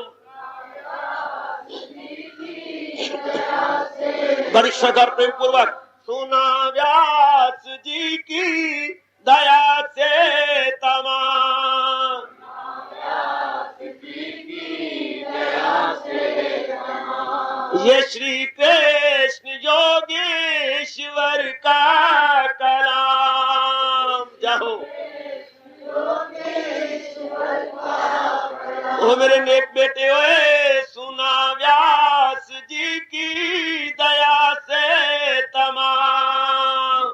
बड़ी श्रद्धा प्रेम पूर्वक, सुना व्यास जी की दया से तमाम, ये श्री कृष्ण योगेश्वर का कलाम। जाओ ओ मेरे नेक बेटे, ओए सुना व्यास जी की दया से तमाम,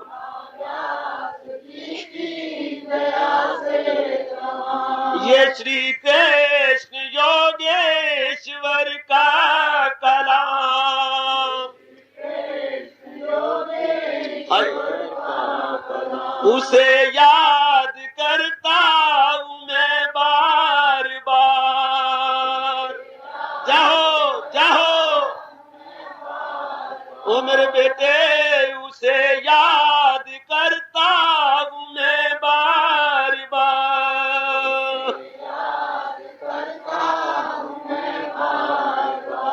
ये श्री कृष्ण योगेश्वर का कलाम, उसे याद करता हूँ मैं बार बार। जाओ जाओ ओ मेरे बेटे, उसे याद करता हूँ मैं बार बार,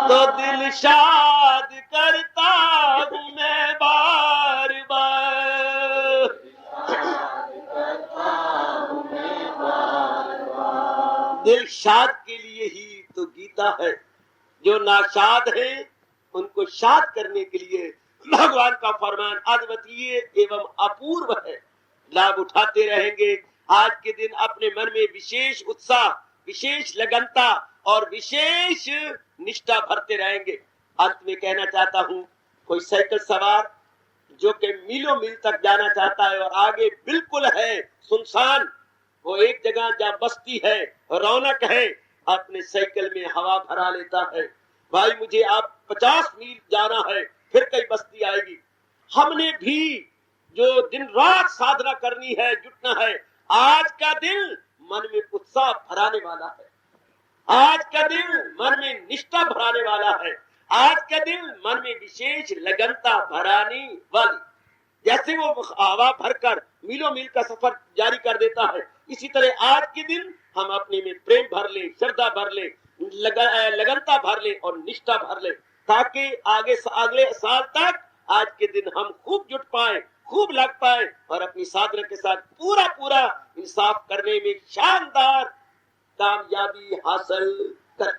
तो दिल शाद करता हूँ मैं बार बार। दिल शाद के लिए ही तो गीता है। जो नाशाद है उनको शाद करने के लिए भगवान का फरमान अद्वितीय एवं अपूर्व है। लाभ उठाते रहेंगे। आज के दिन अपने मन में विशेष उत्साह, विशेष लगनता और विशेष निष्ठा भरते रहेंगे। अंत में कहना चाहता हूँ, कोई साइकिल सवार जो कि मीलों मील तक जाना चाहता है और आगे बिल्कुल है सुनसान, वो एक जगह जहाँ बस्ती है, रौनक है, अपने साइकिल में हवा भरा लेता है। भाई मुझे आप 50 मील जाना है, फिर कई बस्ती आएगी। हमने भी जो दिन रात साधना करनी है, जुटना है। आज का दिन मन में उत्साह भराने वाला है। आज का दिन मन में निष्ठा भराने वाला है। आज का दिन मन में विशेष लगनता भराने वाली। जैसे वो हवा भरकर मीलों मील का सफर जारी कर देता है, इसी तरह आज के दिन हम अपने में प्रेम भर ले, श्रद्धा भर ले, लगनता भर ले और निष्ठा भर ले, ताकि अगले साल तक आज के दिन हम खूब जुट पाए, खूब लग पाए और अपनी साधना के साथ पूरा इंसाफ करने में शानदार कामयाबी हासिल कर।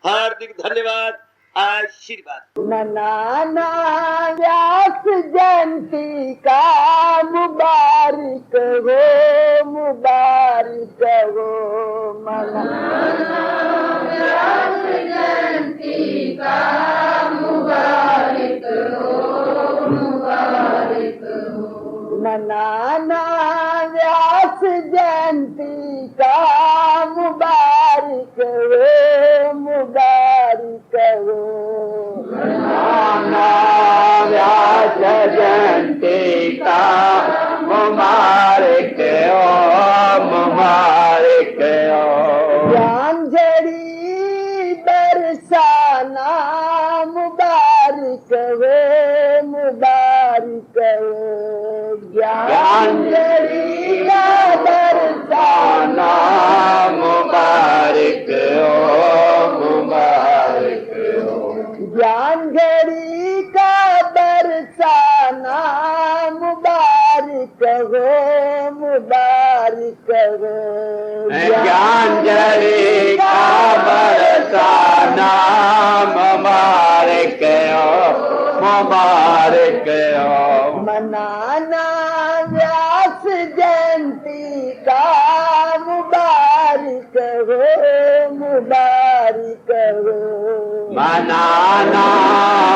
हार्दिक धन्यवाद, आशीर्वाद। मनाना व्यास जयंती का मुबारक हो, मुबारक हो। मनाना व्यास जयंती का मुबारक हो, मुबारक हो। मनाना व्यास जयंती का मुबारक हो, मुबारक हो। मनाना व्यास जयंती का मुबारक हो, मुबारक हो। ज्ञानझड़ी बरसाना मुबारक हो, मुबारक हो। ज्ञानझड़ी का बरसाना मुबारक हो, मुबारक हो। ज्ञानझड़ी का बरसाना मुबारक हो, मुबारक हो। ज्ञानझड़ी का बरसाना मुबारक हो, मुबारक हो। मनाना व्यास जयंती का मुबारक हो, मुबारक हो। मनाना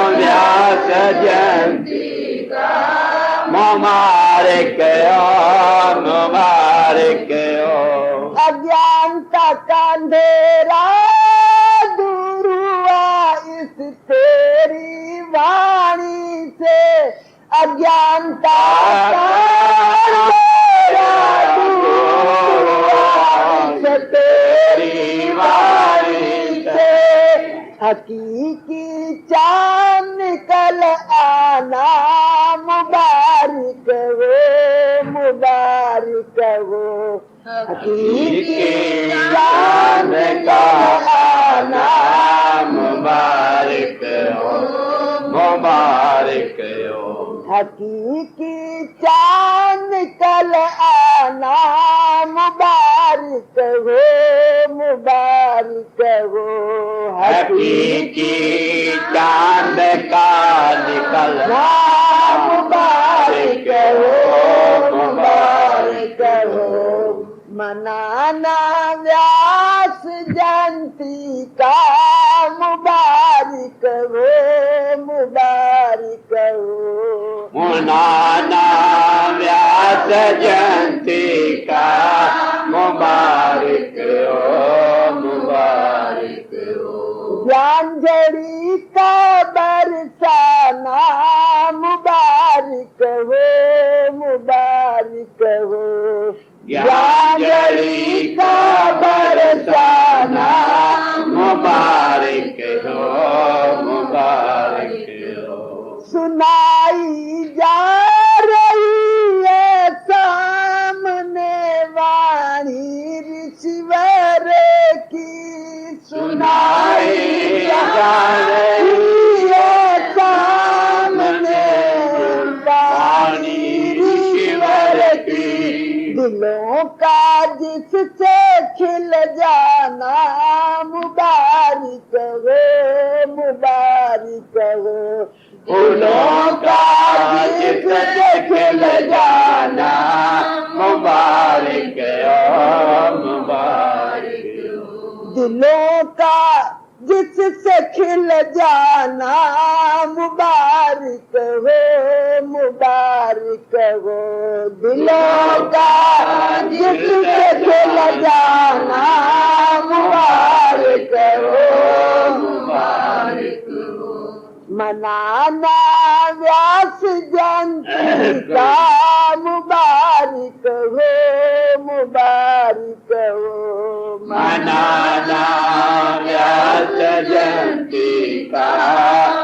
व्यास जयंती का मुबारक हो, मुबारक हो। अज्ञानता का अंधेरा दूर हुआ इस तेरी वाणी से। अज्ञानता का अंधेरा दूर हुआ इस तेरी वाणी से। हकीकी चांद निकल आना मुबारक हो, मुबारक हो। हकीकी चांद का आना मुबारक हो, मुबारक हो। हकीकी चांद निकल आना मुबारक हो, मुबारक हो। हकीकी चांद का निकलना मुबारक हो, मुबारक हो। मनाना व्यास जयंती का मुबारक हो, मुबारक हो। मनाना व्यास जयंती का मुबारक हो, मुबारक हो। ज्ञानझड़ी का बरसाना मुबारक हो, मुबारक हो। ज्ञानझड़ी का बरसाना मुबारक हो, मुबारक हो। सुनाई जा रही है सामने वाणी ऋषिवर की। सुनाई जा रही है सामने वाणी ऋषिवर की। दिलों का जिससे खिल जाए फूलों का जिससे खिल जाना मुबारक हो मुबारक हो। दिलों का जिससे खिल जाना मुबारक हो मुबारक हो। दिलों का जिससे खिल जाना मुबारक हो मुबारक हो। मनाना व्यास जयंती का मुबारक हो मुबारक हो। मनाना व्यास जयंती का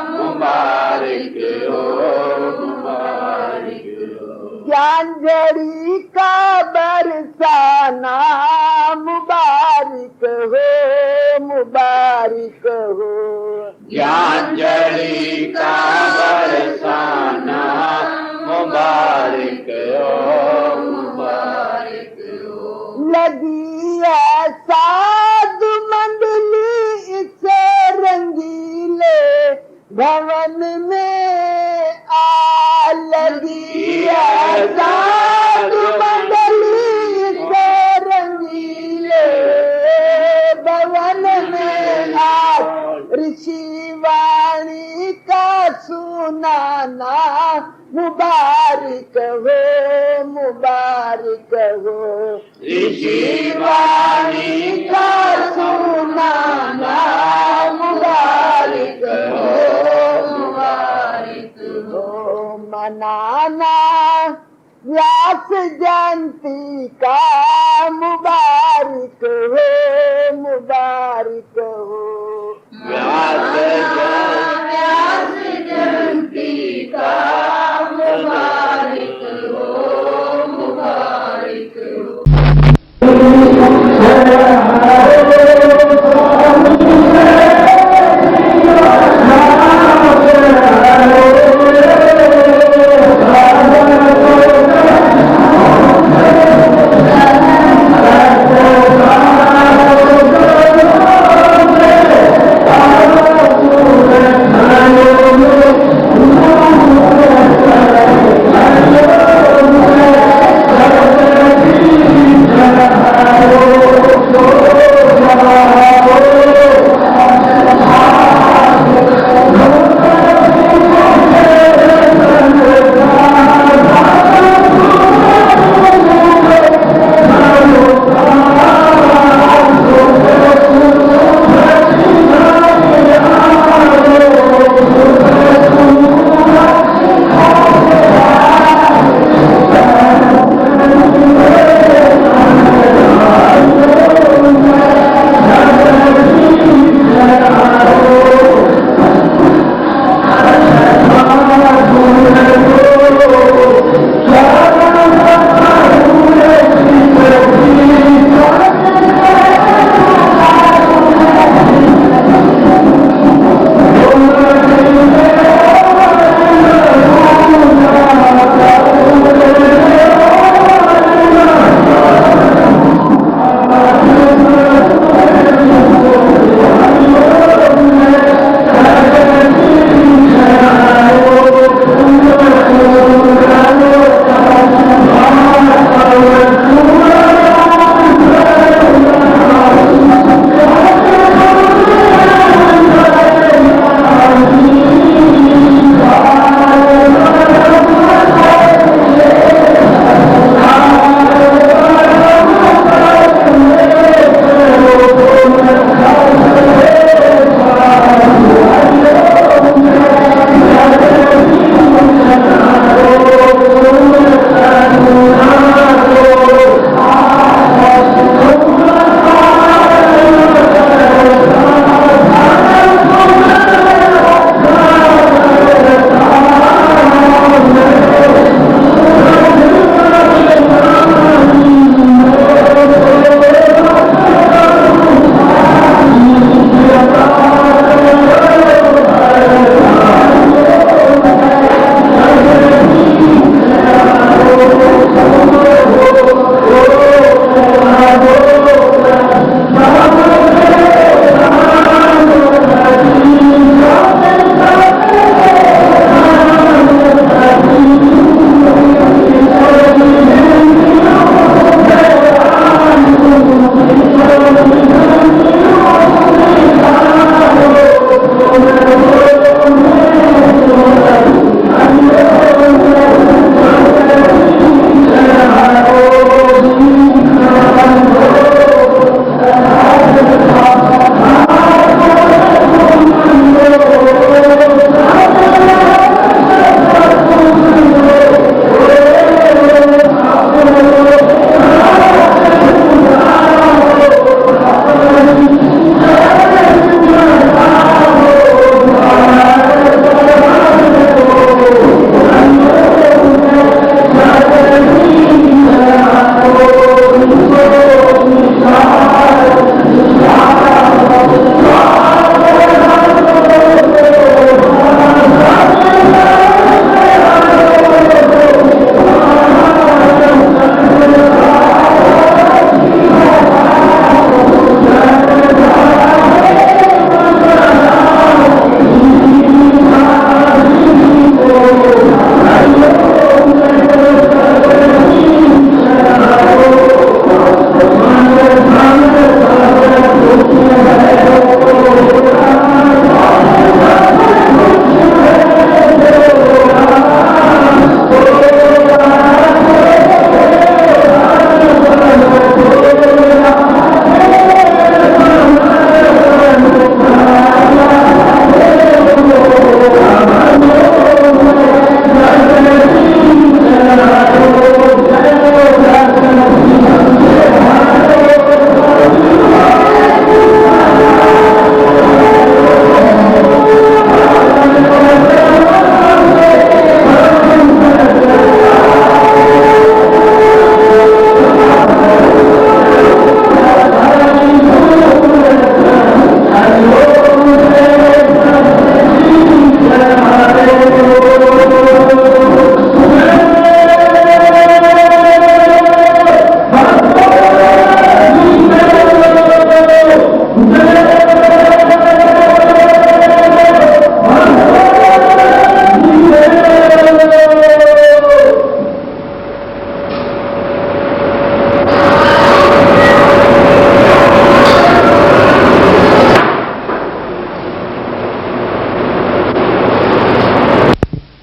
मुबारक हो मुबारक हो। ज्ञानझड़ी का बरसाना मुबारक हो मुबारक हो। ज्ञानझड़ी का बरसाना मुबारक हो मुबारक हो। लगी है साधु मंडली इस रंगीले भवन में आ। लगी है साधु मंडली इस रंगीले भवन में आ। ऋषि वाणी का सुनाना मुबारक हो मुबारक हो। ऋषि वाणी का सुनाना मुबारक हो मुबारक हो। मनाना व्यास जयंती का मुबारक हो मुबारक हो। व्यास जयंती का मुबारक हो मुबारक हो।